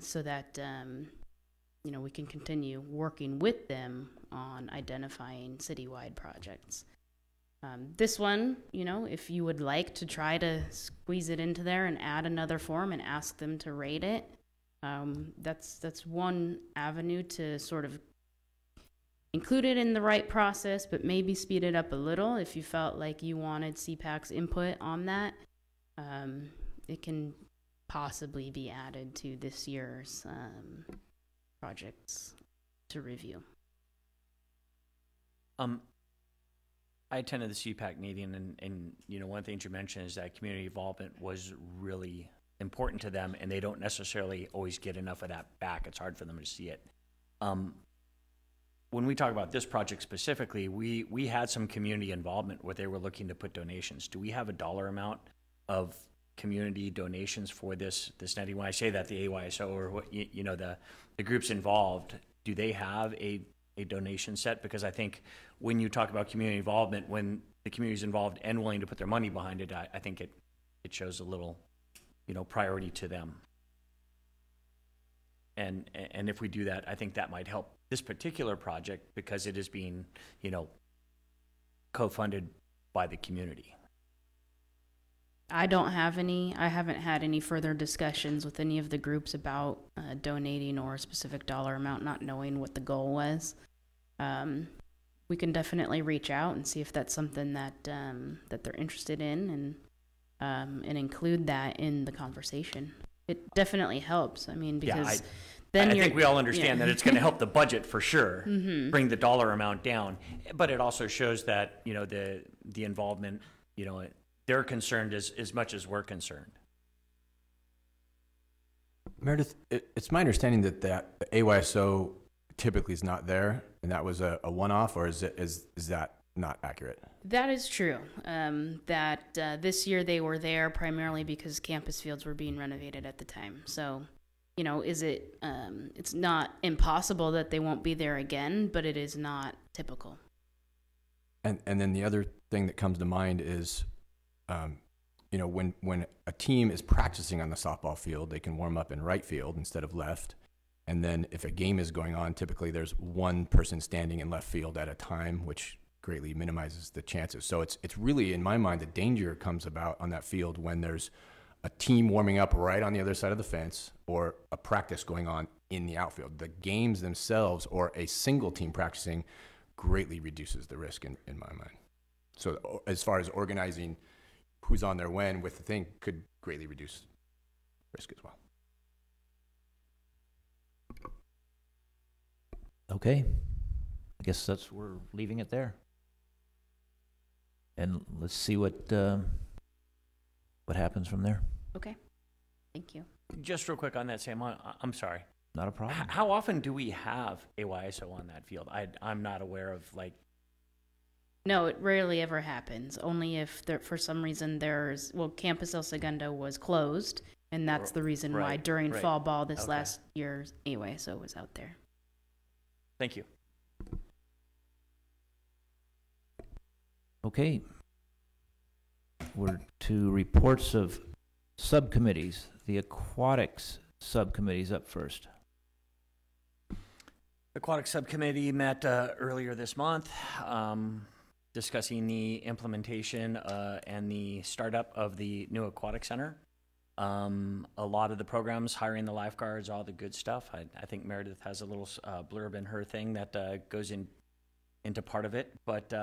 so that you know, we can continue working with them on identifying citywide projects. This one, you know, if you would like to try to squeeze it into there and add another form and ask them to rate it, that's one avenue to sort of include it in the right process, but maybe speed it up a little if you felt like you wanted CPAC's input on that. It can possibly be added to this year's projects to review.
I attended the CPAC meeting, and you know, one of the things you mentioned is that community involvement was really important to them, and they don't necessarily always get enough of that back. It's hard for them to see it. When we talk about this project specifically, we had some community involvement where they were looking to put donations. Do we have a dollar amount of community donations for this netting? When I say that, the AYSO or what, you know, the groups involved, do they have a donation set? Because I think when you talk about community involvement, when the community is involved and willing to put their money behind it, I think it shows a little, you know, priority to them. And if we do that, I think that might help this particular project, because it is being, you know, co-funded by the community.
I haven't had any further discussions with any of the groups about donating or a specific dollar amount, not knowing what the goal was. We can definitely reach out and see if that's something that that they're interested in, and include that in the conversation. It definitely helps. I mean, because then
I think we all understand that it's going to help the budget for sure,
Mm-hmm.
bring the dollar amount down. But it also shows that, you know, the involvement, you know, they're concerned as much as we're concerned.
Meredith, it's my understanding that the AYSO typically is not there, and that was a one-off, or is that not accurate?
That is true. This year they were there primarily because campus fields were being renovated at the time. So, you know, it's not impossible that they won't be there again, but it is not typical.
And then the other thing that comes to mind is, you know, when a team is practicing on the softball field, they can warm up in right field instead of left. And then if a game is going on, typically there's one person standing in left field at a time, which greatly minimizes the chances. So it's really, in my mind, the danger comes about on that field when there's a team warming up right on the other side of the fence or a practice going on in the outfield. The games themselves or a single team practicing greatly reduces the risk in my mind. So as far as organizing who's on there when with the thing could greatly reduce risk as well.
Okay. I guess we're leaving it there. And let's see what happens from there.
Okay. Thank you.
Just real quick on that, Sam, I'm sorry.
Not a problem.
How often do we have AYSO on that field? I'm not aware of, like...
No, it rarely ever happens. Only if there, for some reason Campus El Segundo was closed, and that's the reason why during fall ball this last year AYSO was out there.
Thank you.
Okay. We're to reports of subcommittees. The aquatics subcommittee's up first.
Aquatic Subcommittee met earlier this month, discussing the implementation and the startup of the new aquatic center. A lot of the programs, hiring the lifeguards, all the good stuff. I think Meredith has a little blurb in her thing that goes into part of it. But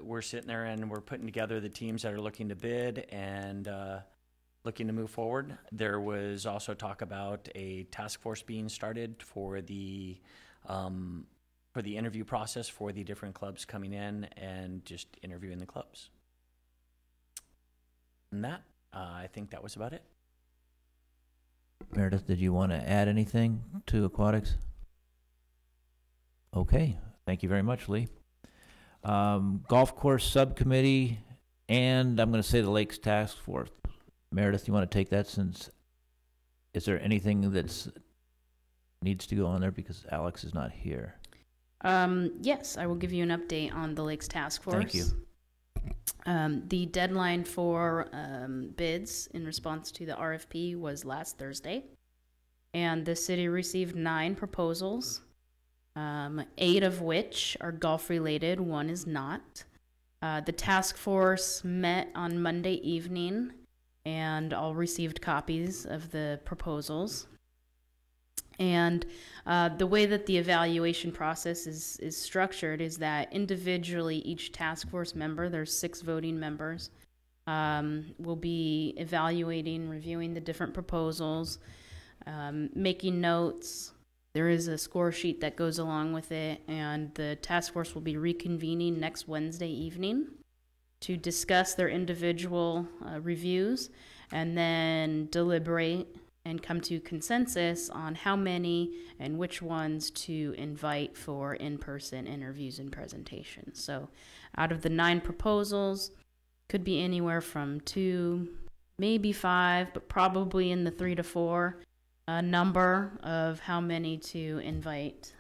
we're sitting there and we're putting together the teams that are looking to bid and looking to move forward. There was also talk about a task force being started for the interview process for the different clubs coming in and just interviewing the clubs. And that, I think that was about it.
Meredith, did you want to add anything to aquatics? Okay, thank you very much, Lee. Golf course subcommittee, and I'm going to say the Lakes Task Force. Meredith, you want to take that is there anything that's needs to go on there because Alex is not here?
Yes, I will give you an update on the Lakes Task Force.
Thank you.
The deadline for bids in response to the RFP was last Thursday, and the city received 9 proposals, 8 of which are golf-related, 1 is not. The task force met on Monday evening and all received copies of the proposals. And the way that the evaluation process is structured is that individually each task force member, there's 6 voting members, will be evaluating, reviewing the different proposals, making notes. There is a score sheet that goes along with it, and the task force will be reconvening next Wednesday evening to discuss their individual reviews and then deliberate and come to consensus on how many and which ones to invite for in-person interviews and presentations. So out of the 9 proposals, could be anywhere from 2, maybe 5, but probably in the 3 to 4 number of how many to invite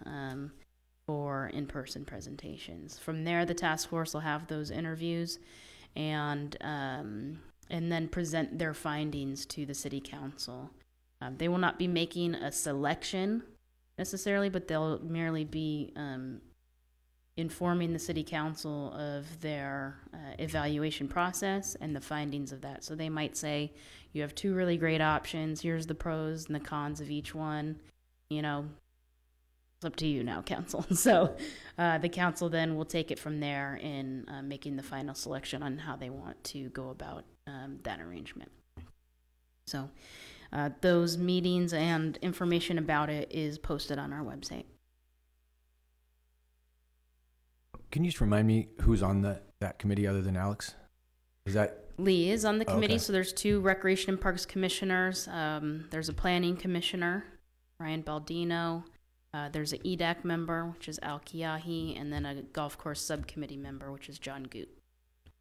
for in-person presentations. From there, the task force will have those interviews and then present their findings to the city council. They will not be making a selection necessarily, but they'll merely be informing the city council of their evaluation process and the findings of that. So they might say, you have 2 really great options. Here's the pros and the cons of each one. You know, it's up to you now, council. So the council then will take it from there in making the final selection on how they want to go about that arrangement. So those meetings and information about it is posted on our website.
Can you just remind me who's on that committee other than Alex? Is that
Lee is on the committee,
okay.
So there's 2 Recreation and Parks commissioners. There's a planning commissioner, Ryan Baldino. There's an EDAC member, which is Al Kiahi, and then a golf course subcommittee member, which is John Goot.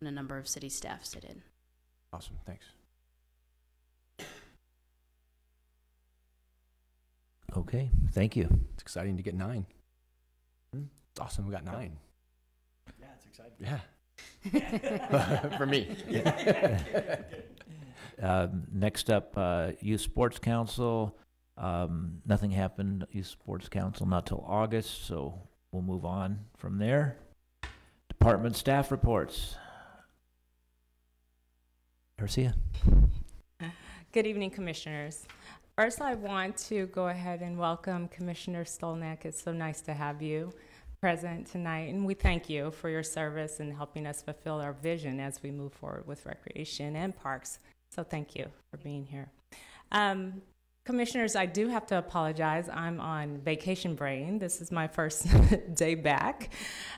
And a number of city staff sit in.
awesome? Thanks.
Okay, thank you.
It's exciting to get 9. It's awesome. We got 9.
Yeah, it's exciting.
Yeah. For me.
Next up, Youth Sports Council. Nothing happened at Youth Sports Council not till August, so we'll move on from there. Department staff reports. Garcia.
Good evening, Commissioners. First, I want to go ahead and welcome Commissioner Stolnak. It's so nice to have you present tonight, and we thank you for your service in helping us fulfill our vision as we move forward with recreation and parks. So thank you for being here. Commissioners, I do have to apologize. I'm on vacation brain. This is my first day back,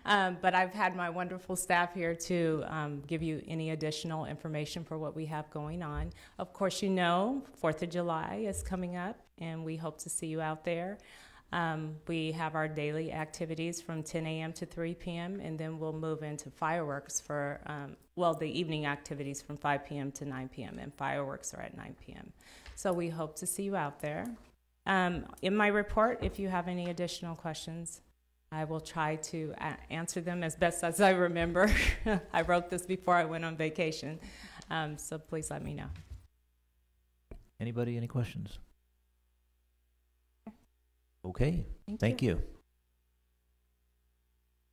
but I've had my wonderful staff here to give you any additional information for what we have going on. Of course, you know, 4th of July is coming up, and we hope to see you out there. We have our daily activities from 10 a.m. to 3 p.m., and then we'll move into fireworks for, the evening activities from 5 p.m. to 9 p.m., and fireworks are at 9 p.m. So we hope to see you out there. In my report, if you have any additional questions, I will try to answer them as best as I remember. I wrote this before I went on vacation, so please let me know.
Anybody, any questions? Okay, thank you.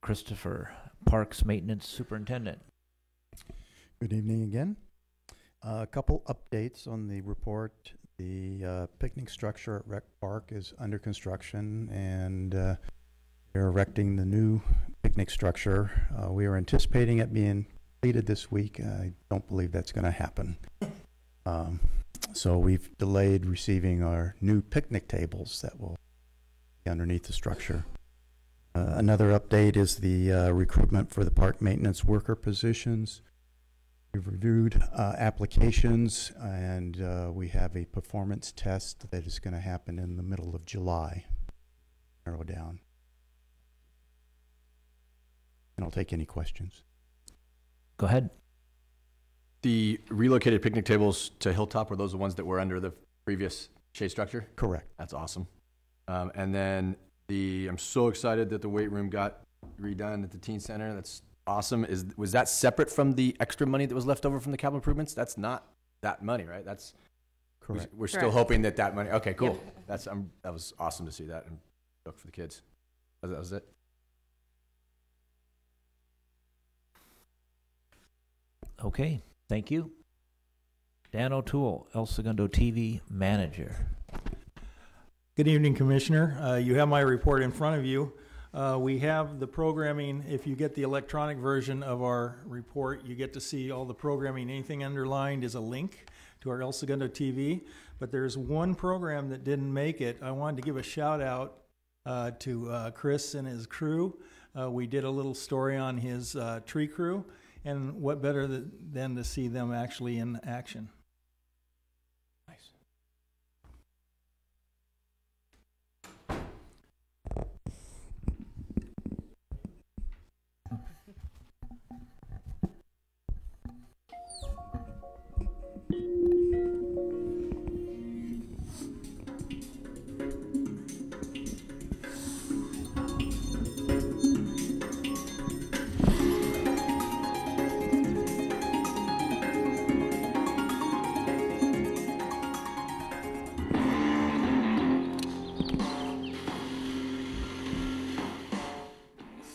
Christopher, Parks Maintenance Superintendent.
Good evening again. A couple updates on the report. The picnic structure at Rec Park is under construction, and they're erecting the new picnic structure. We are anticipating it being completed this week. I don't believe that's going to happen. So we've delayed receiving our new picnic tables that will be underneath the structure. Another update is the recruitment for the park maintenance worker positions. We've reviewed applications, and we have a performance test that is going to happen in the middle of July. Narrow down. And I'll take any questions.
Go ahead.
The relocated picnic tables to Hilltop, were those the ones that were under the previous shade structure?
Correct.
That's awesome. And then I'm so excited that the weight room got redone at the teen center. That's awesome. Was that separate from the extra money that was left over from the capital improvements? That's not that money, right? That's
correct.
We're still hoping that money. Okay, cool. Yep. That was awesome to see that and look for the kids. That was it.
Okay, thank you. Dan O'Toole, El Segundo TV Manager.
Good evening, Commissioner. You have my report in front of you. We have the programming. If you get the electronic version of our report, you get to see all the programming. Anything underlined is a link to our El Segundo TV. But there's one program that didn't make it. I wanted to give a shout out to Chris and his crew. We did a little story on his tree crew, and what better than to see them actually in action.
Nice.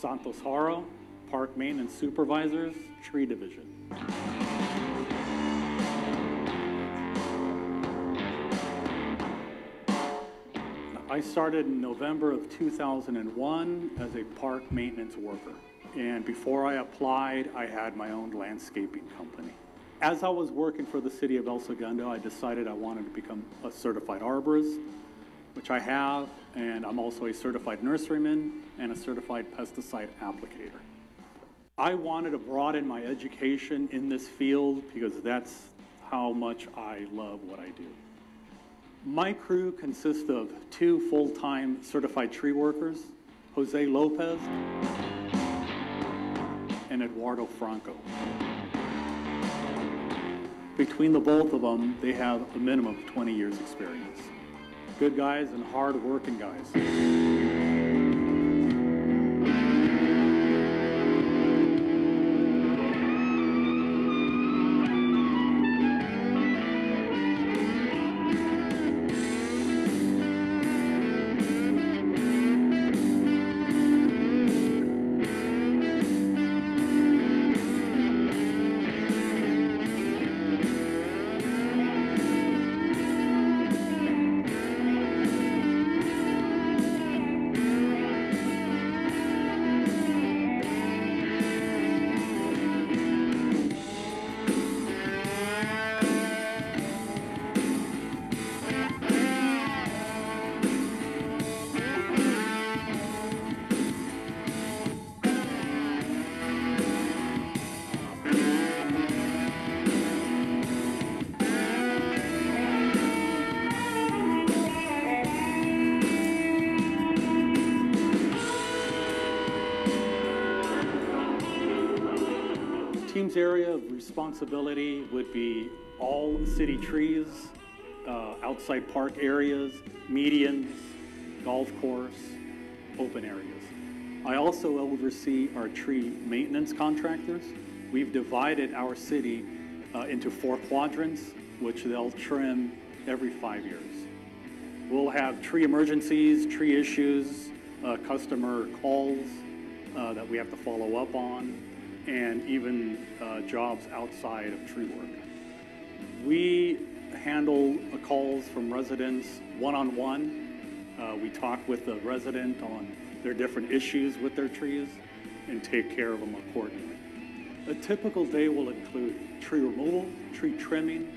Santos Haro, Park Maintenance Supervisors, Tree Division. I started in November of 2001 as a park maintenance worker. And before I applied, I had my own landscaping company. As I was working for the city of El Segundo, I decided I wanted to become a certified arborist, which I have, and I'm also a certified nurseryman and a certified pesticide applicator. I wanted to broaden my education in this field because that's how much I love what I do. My crew consists of 2 full-time certified tree workers, Jose Lopez and Eduardo Franco. Between the both of them, they have a minimum of 20 years experience. Good guys and hard-working guys. team's area of responsibility would be all city trees, outside park areas, medians, golf course, open areas. I also oversee our tree maintenance contractors. We've divided our city into 4 quadrants, which they'll trim every 5 years. We'll have tree emergencies, tree issues, customer calls that we have to follow up on, and even jobs outside of tree work. We handle calls from residents one-on-one. We talk with the resident on their different issues with their trees and take care of them accordingly. A typical day will include tree removal, tree trimming,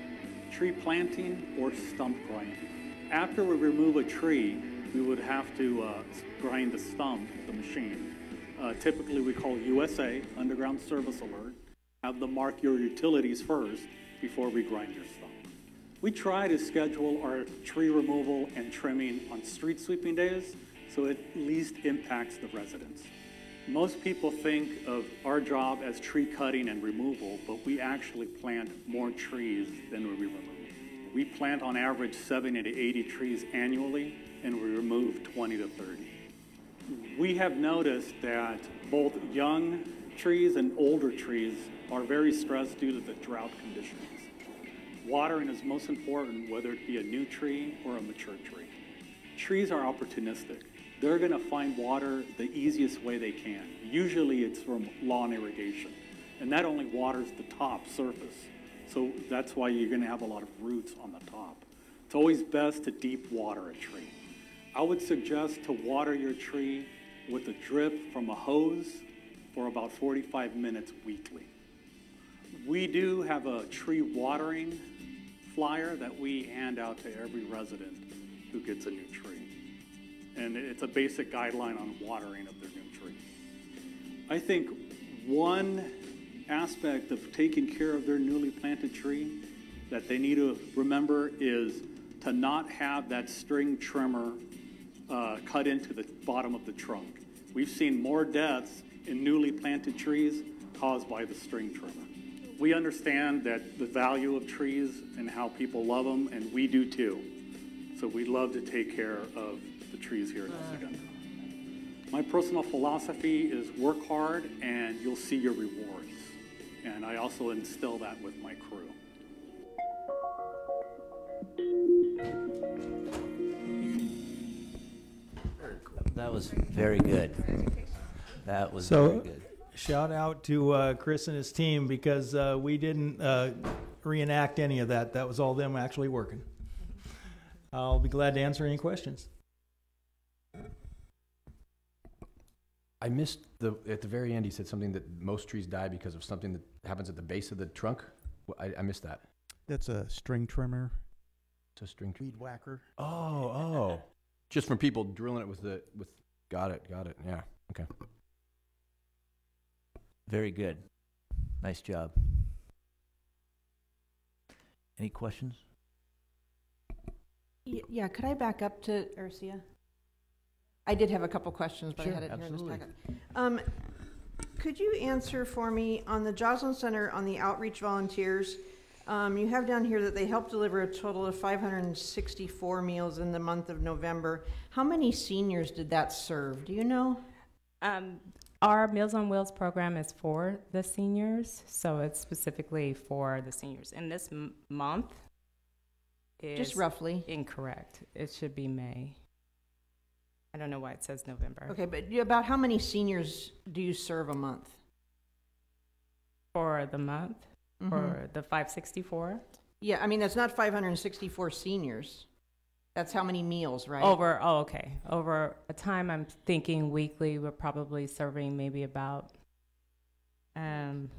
tree planting, or stump grinding. After we remove a tree, we would have to grind the stump with the machine. Typically, we call USA, Underground Service Alert. Have them mark your utilities first before we grind your stump. We try to schedule our tree removal and trimming on street sweeping days, so it at least impacts the residents. Most people think of our job as tree cutting and removal, but we actually plant more trees than we remove. We plant on average 70 to 80 trees annually, and we remove 20 to 30. We have noticed that both young trees and older trees are very stressed due to the drought conditions. Watering is most important, whether it be a new tree or a mature tree. Trees are opportunistic. They're gonna find water the easiest way they can. Usually it's from lawn irrigation, and that only waters the top surface. So that's why you're gonna have a lot of roots on the top. It's always best to deep water a tree. I would suggest to water your tree with a drip from a hose for about 45 minutes weekly. We do have a tree watering flyer that we hand out to every resident who gets a new tree. And it's a basic guideline on watering of their new tree. I think one aspect of taking care of their newly planted tree that they need to remember is to not have that string trimmer cut into the bottom of the trunk. We've seen more deaths in newly planted trees caused by the string trimmer. We understand that the value of trees and how people love them, and we do too. So we love to take care of the trees here in El Segundo. My personal philosophy is work hard and you'll see your rewards. And I also instill that with my crew.
That was very good. That was
So,
very good.
Shout out to Chris and his team, because we didn't reenact any of that. That was all them actually working. I'll be glad to answer any questions.
I missed at the very end, he said something that most trees die because of something that happens at the base of the trunk. I missed that.
That's a string trimmer.
It's a string
weed whacker.
Oh. Just from people drilling it with got it. Yeah. Okay.
Very good. Nice job. Any questions?
Yeah, could I back up to Ursia? I did have a couple questions, but
Sure,
I had it here in this
absolutely.
packet. Could you answer for me on the Joslin Center on the outreach volunteers? You have down here that they helped deliver a total of 564 meals in the month of November. How many seniors did that serve? Do you know?
Our Meals on Wheels program is for the seniors, so it's specifically for the seniors. And this month is
Just roughly.
incorrect. It should be May. I don't know why it says November.
Okay, but about how many seniors do you serve a month?
For the month? For the 564?
Yeah, I mean, that's not 564 seniors. That's how many meals, right?
Okay. Over a time, I'm thinking weekly, we're probably serving maybe about, thank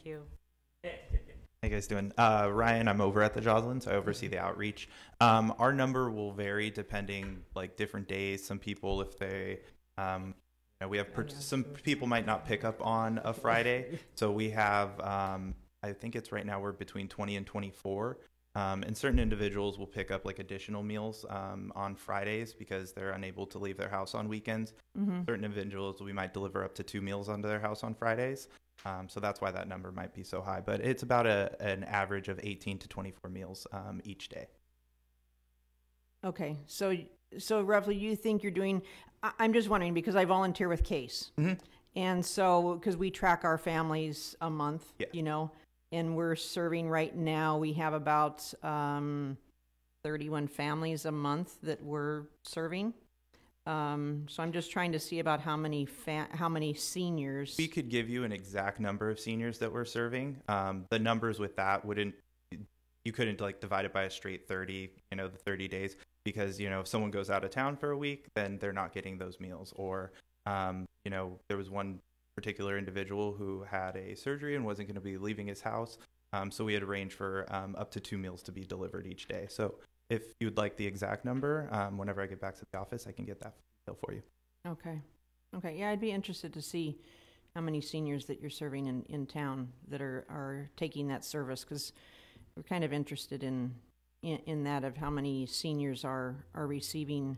you.
How you guys doing? Ryan, I'm over at the Joslin, so I oversee the outreach. Our number will vary depending, like different days. Some people, if they, we have some people might not pick up on a Friday, so we have. I think it's right now we're between 20 and 24. And certain individuals will pick up like additional meals on Fridays because they're unable to leave their house on weekends.
Mhm.
Certain individuals, we might deliver up to 2 meals onto their house on Fridays. So that's why that number might be so high. But it's about an average of 18 to 24 meals each day.
Okay, so roughly you think you're doing, I'm just wondering because I volunteer with CASE.
Mhm.
And so, because we track our families a month,
Yeah.
you know, and we're serving right now, we have about 31 families a month that we're serving. So I'm just trying to see about how many seniors.
We could give you an exact number of seniors that we're serving. The numbers with that you couldn't like divide it by a straight 30, the 30 days, because, if someone goes out of town for a week, then they're not getting those meals. Or, there was one particular individual who had a surgery and wasn't going to be leaving his house. So we had arranged for up to 2 meals to be delivered each day. So if you'd like the exact number, whenever I get back to the office, I can get that for you.
Okay. Yeah, I'd be interested to see how many seniors that you're serving in town that are taking that service, because we're kind of interested in that, of how many seniors are receiving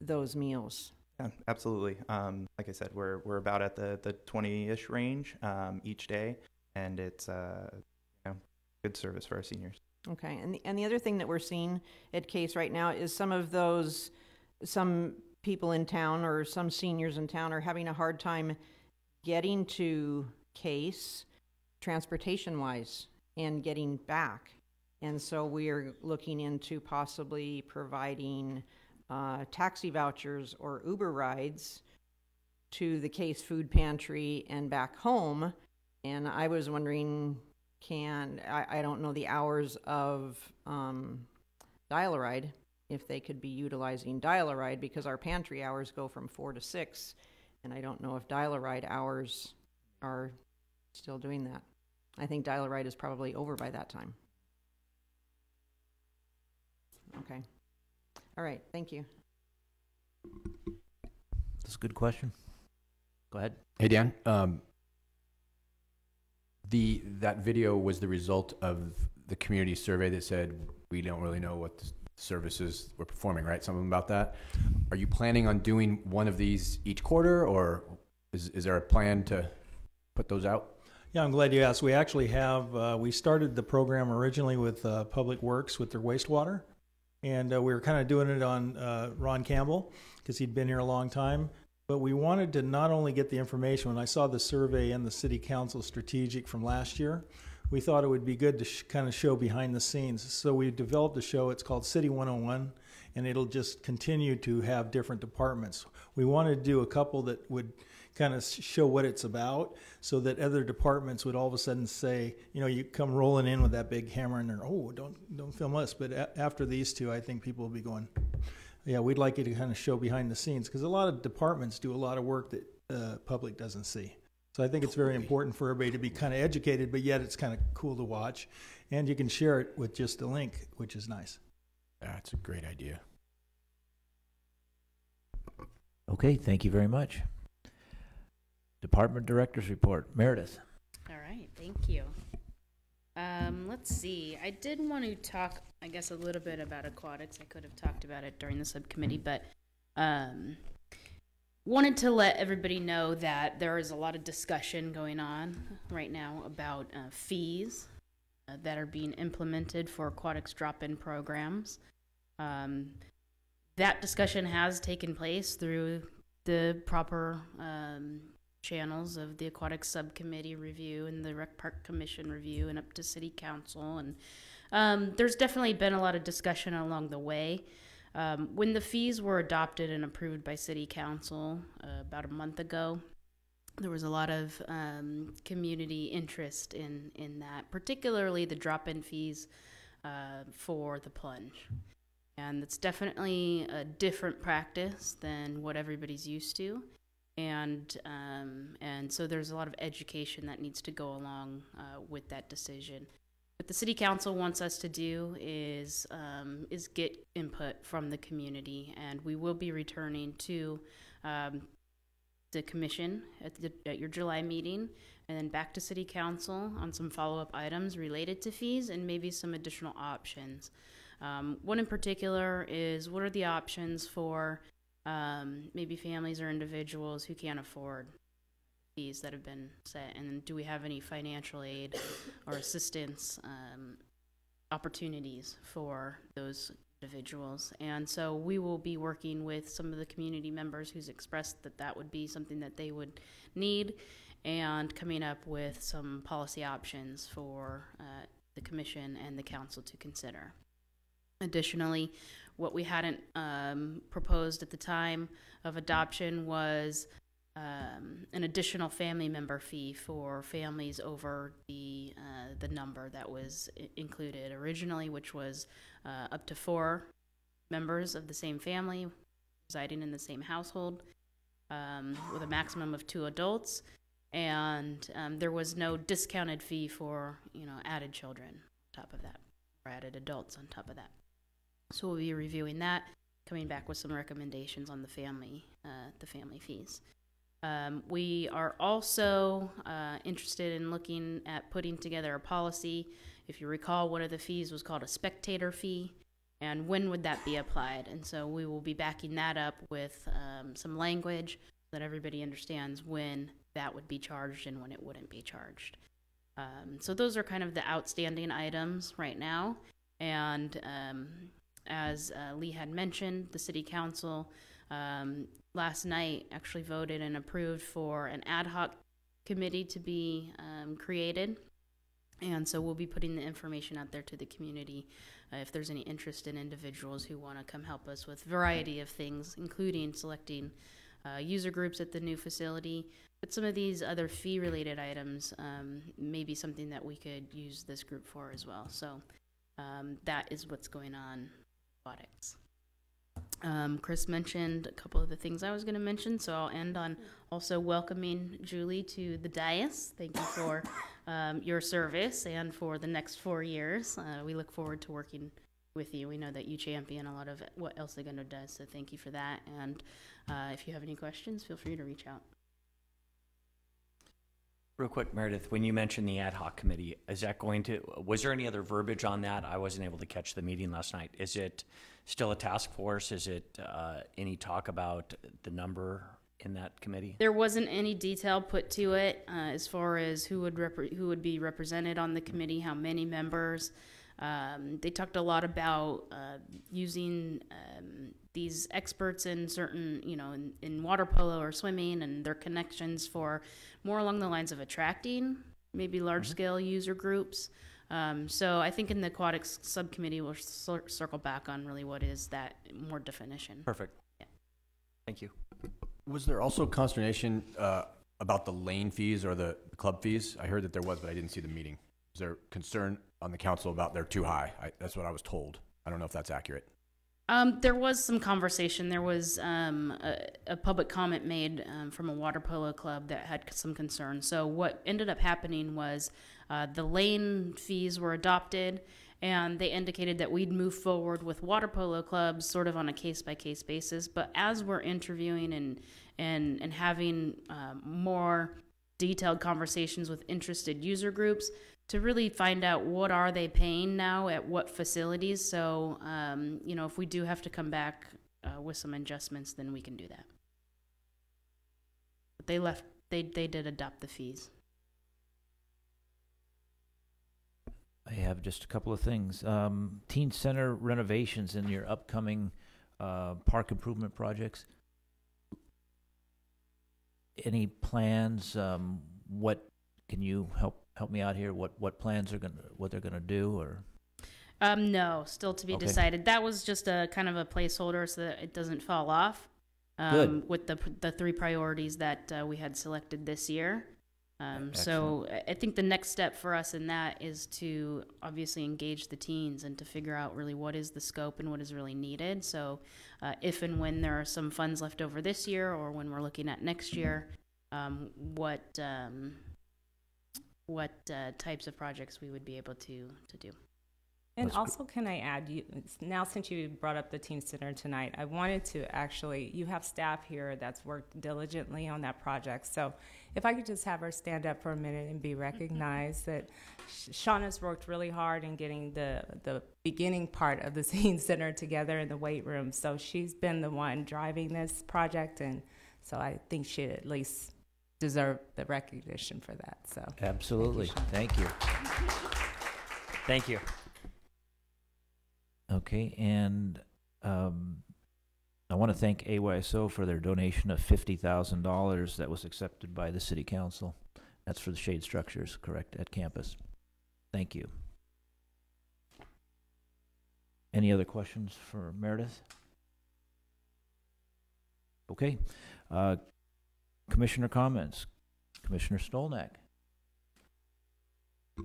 those meals.
Yeah, absolutely. Like I said, we're about at the 20-ish range each day, and it's good service for our seniors.
Okay, and the other thing that we're seeing at CASE right now is some people in town or some seniors in town are having a hard time getting to CASE transportation-wise and getting back. And so we are looking into possibly providing taxi vouchers or Uber rides to the CASE food pantry and back home. And I was wondering, I don't know the hours of Dial-A-Ride, if they could be utilizing Dial-A-Ride, because our pantry hours go from 4 to 6, and I don't know if Dial-A-Ride hours are still doing that. I think Dial-A-Ride is probably over by that time. Okay. All right, thank you.
That's a good question. Go ahead.
Hey, Dan. That video was the result of the community survey that said we don't really know what the services we're performing, right? Something about that. Are you planning on doing one of these each quarter, or is there a plan to put those out?
Yeah, I'm glad you asked. We actually have, we started the program originally with Public Works with their wastewater, and we were kind of doing it on Ron Campbell because he'd been here a long time. But we wanted to not only get the information. When I saw the survey and the City Council strategic from last year, we thought it would be good to kind of show behind the scenes. So we developed a show. It's called City 101, and it'll just continue to have different departments. We wanted to do a couple that would kind of show what it's about, so that other departments would all of a sudden say, you come rolling in with that big hammer and they're, oh, don't film us. But after these two, I think people will be going, yeah, we'd like you to kind of show behind the scenes, because a lot of departments do a lot of work that the public doesn't see. So I think it's very important for everybody to be kind of educated, but yet it's kind of cool to watch. And you can share it with just a link, which is nice.
That's a great idea.
Okay, thank you very much. Department Director's Report. Meredith.
All right, thank you. Let's see. I did want to talk, I guess, a little bit about aquatics. I could have talked about it during the subcommittee, but wanted to let everybody know that there is a lot of discussion going on right now about fees that are being implemented for aquatics drop-in programs. That discussion has taken place through the proper channels of the Aquatics Subcommittee review and the Rec Park Commission review and up to City Council. And there's definitely been a lot of discussion along the way. When the fees were adopted and approved by City Council about a month ago, there was a lot of community interest in that, particularly the drop-in fees for the plunge. And it's definitely a different practice than what everybody's used to. And so there's a lot of education that needs to go along with that decision. What the City Council wants us to do is get input from the community, and we will be returning to the commission at your July meeting, and then back to city council on some follow-up items related to fees and maybe some additional options. One in particular is, what are the options for maybe families or individuals who can't afford fees that have been set, and do we have any financial aid or assistance opportunities for those individuals? And so we will be working with some of the community members who's expressed that that would be something that they would need, and coming up with some policy options for the commission and the council to consider. Additionally, what we hadn't proposed at the time of adoption was an additional family member fee for families over the number that was included originally, which was up to 4 members of the same family residing in the same household, with a maximum of 2 adults, and there was no discounted fee for added children on top of that, or added adults on top of that. So we'll be reviewing that, coming back with some recommendations on the family fees. We are also interested in looking at putting together a policy. If you recall, one of the fees was called a spectator fee, and when would that be applied? And so we will be backing that up with some language so that everybody understands when that would be charged and when it wouldn't be charged. So those are kind of the outstanding items right now. And as Lee had mentioned, the city council last night actually voted and approved for an ad hoc committee to be created. And so we'll be putting the information out there to the community if there's any interest in individuals who want to come help us with a variety of things, including selecting user groups at the new facility. But some of these other fee-related items may be something that we could use this group for as well. So that is what's going on with aquatics. Chris mentioned a couple of the things I was going to mention, so I'll end on also welcoming Julie to the dais. Thank you for your service and for the next 4 years. We look forward to working with you. We know that you champion a lot of what El Segundo does, so thank you for that. And if you have any questions, feel free to reach out.
Real quick, Meredith, when you mentioned the ad hoc committee, is that was there any other verbiage on that? I wasn't able to catch the meeting last night. Is it still a task force? Is it any talk about the number in that committee?
There wasn't any detail put to it as far as who would be represented on the committee, how many members. They talked a lot about using these experts in certain, in water polo or swimming, and their connections for more along the lines of attracting maybe large-scale user groups. So I think in the aquatics subcommittee, we'll circle back on really what is that more definition.
Perfect.
Yeah.
Thank you.
Was there also consternation about the lane fees or the club fees? I heard that there was, but I didn't see the meeting. Is there concern on the council about they're too high? That's what I was told. I don't know if that's accurate.
There was some conversation. There was a public comment made from a water polo club that had some concern. So what ended up happening was the lane fees were adopted, and they indicated that we'd move forward with water polo clubs sort of on a case-by-case basis. But as we're interviewing and having more detailed conversations with interested user groups, to really find out what are they paying now at what facilities. So, if we do have to come back with some adjustments, then we can do that. But they did adopt the fees.
I have just a couple of things. Teen Center renovations in your upcoming park improvement projects. Any plans? What can you help me out here? What plans what they're gonna do, or?
No, still to be decided. That was just a kind of a placeholder so that it doesn't fall off.
Good.
With the 3 priorities that we had selected this year. So I think the next step for us in that is to obviously engage the teens and to figure out really what is the scope and what is really needed. So if and when there are some funds left over this year, or when we're looking at next year, what types of projects we would be able to do.
And
That's
also, can I add, now since you brought up the teen center tonight, I wanted to actually, you have staff here that's worked diligently on that project. So if I could just have her stand up for a minute and be recognized, that Shauna's worked really hard in getting the beginning part of the teen center together in the weight room. So she's been the one driving this project, and so I think she'd at least deserve the recognition for that. So
Absolutely. Thank you.
Thank you.
Okay, and I want to thank AYSO for their donation of $50,000 that was accepted by the City Council. That's for the shade structures, correct, at campus. Thank you. Any other questions for Meredith? Okay. Commissioner comments. Commissioner Stolnak.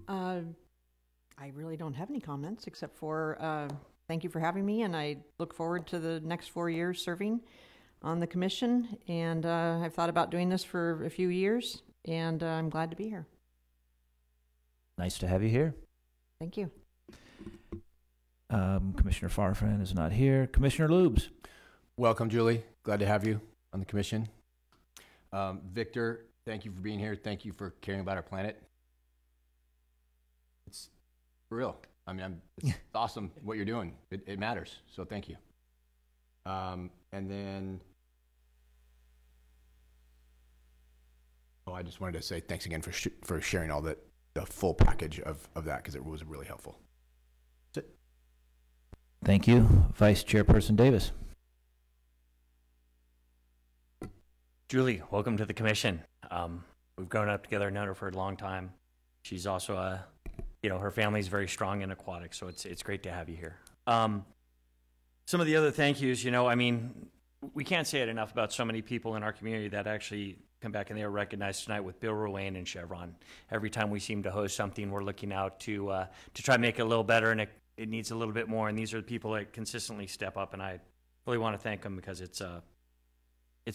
I really don't have any comments except for thank you for having me, and I look forward to the next 4 years serving on the commission. And I've thought about doing this for a few years, and I'm glad to be here.
Nice to have you here.
Thank you.
Commissioner Farfan is not here. Commissioner Lubes.
Welcome, Julie. Glad to have you on the commission. Victor, thank you for being here. Thank you for caring about our planet. It's for real. I mean, it's awesome what you're doing. It matters. So thank you. And then, I just wanted to say thanks again for sharing all the full package of that, because it was really helpful. That's it.
Thank you. Vice Chairperson Davis.
Julie, welcome to the commission. We've grown up together, known her for a long time. She's also her family's very strong in aquatics, so it's great to have you here. Some of the other thank yous, we can't say it enough about so many people in our community that actually come back and they are recognized tonight with Bill Ruane and Chevron. Every time we seem to host something, we're looking out to try to make it a little better, and it needs a little bit more. And these are the people that consistently step up, and I really want to thank them because it's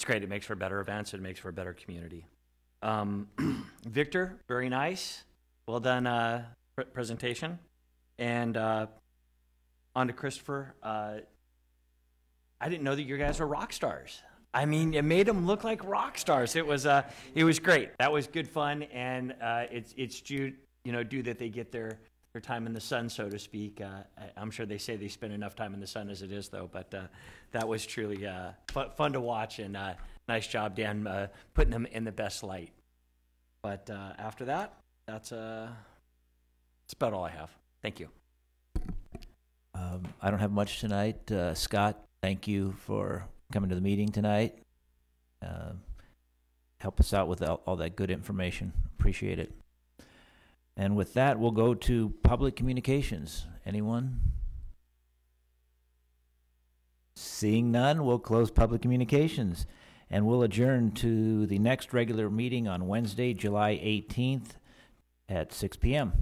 great. It makes for better events. It makes for a better community. Victor, very nice. Well done presentation. And on to Christopher. I didn't know that you guys were rock stars. I mean, it made them look like rock stars. It was great. That was good fun, and it's due that they get their time in the sun, so to speak. I'm sure they say they spend enough time in the sun as it is, though. But that was truly fun to watch, and nice job, Dan, putting them in the best light. But after that, that's about all I have. Thank you.
I don't have much tonight. Scott, thank you for coming to the meeting tonight. Help us out with all that good information. Appreciate it. And with that, we'll go to public communications. Anyone? Seeing none, we'll close public communications. And we'll adjourn to the next regular meeting on Wednesday, July 18th at 6 p.m.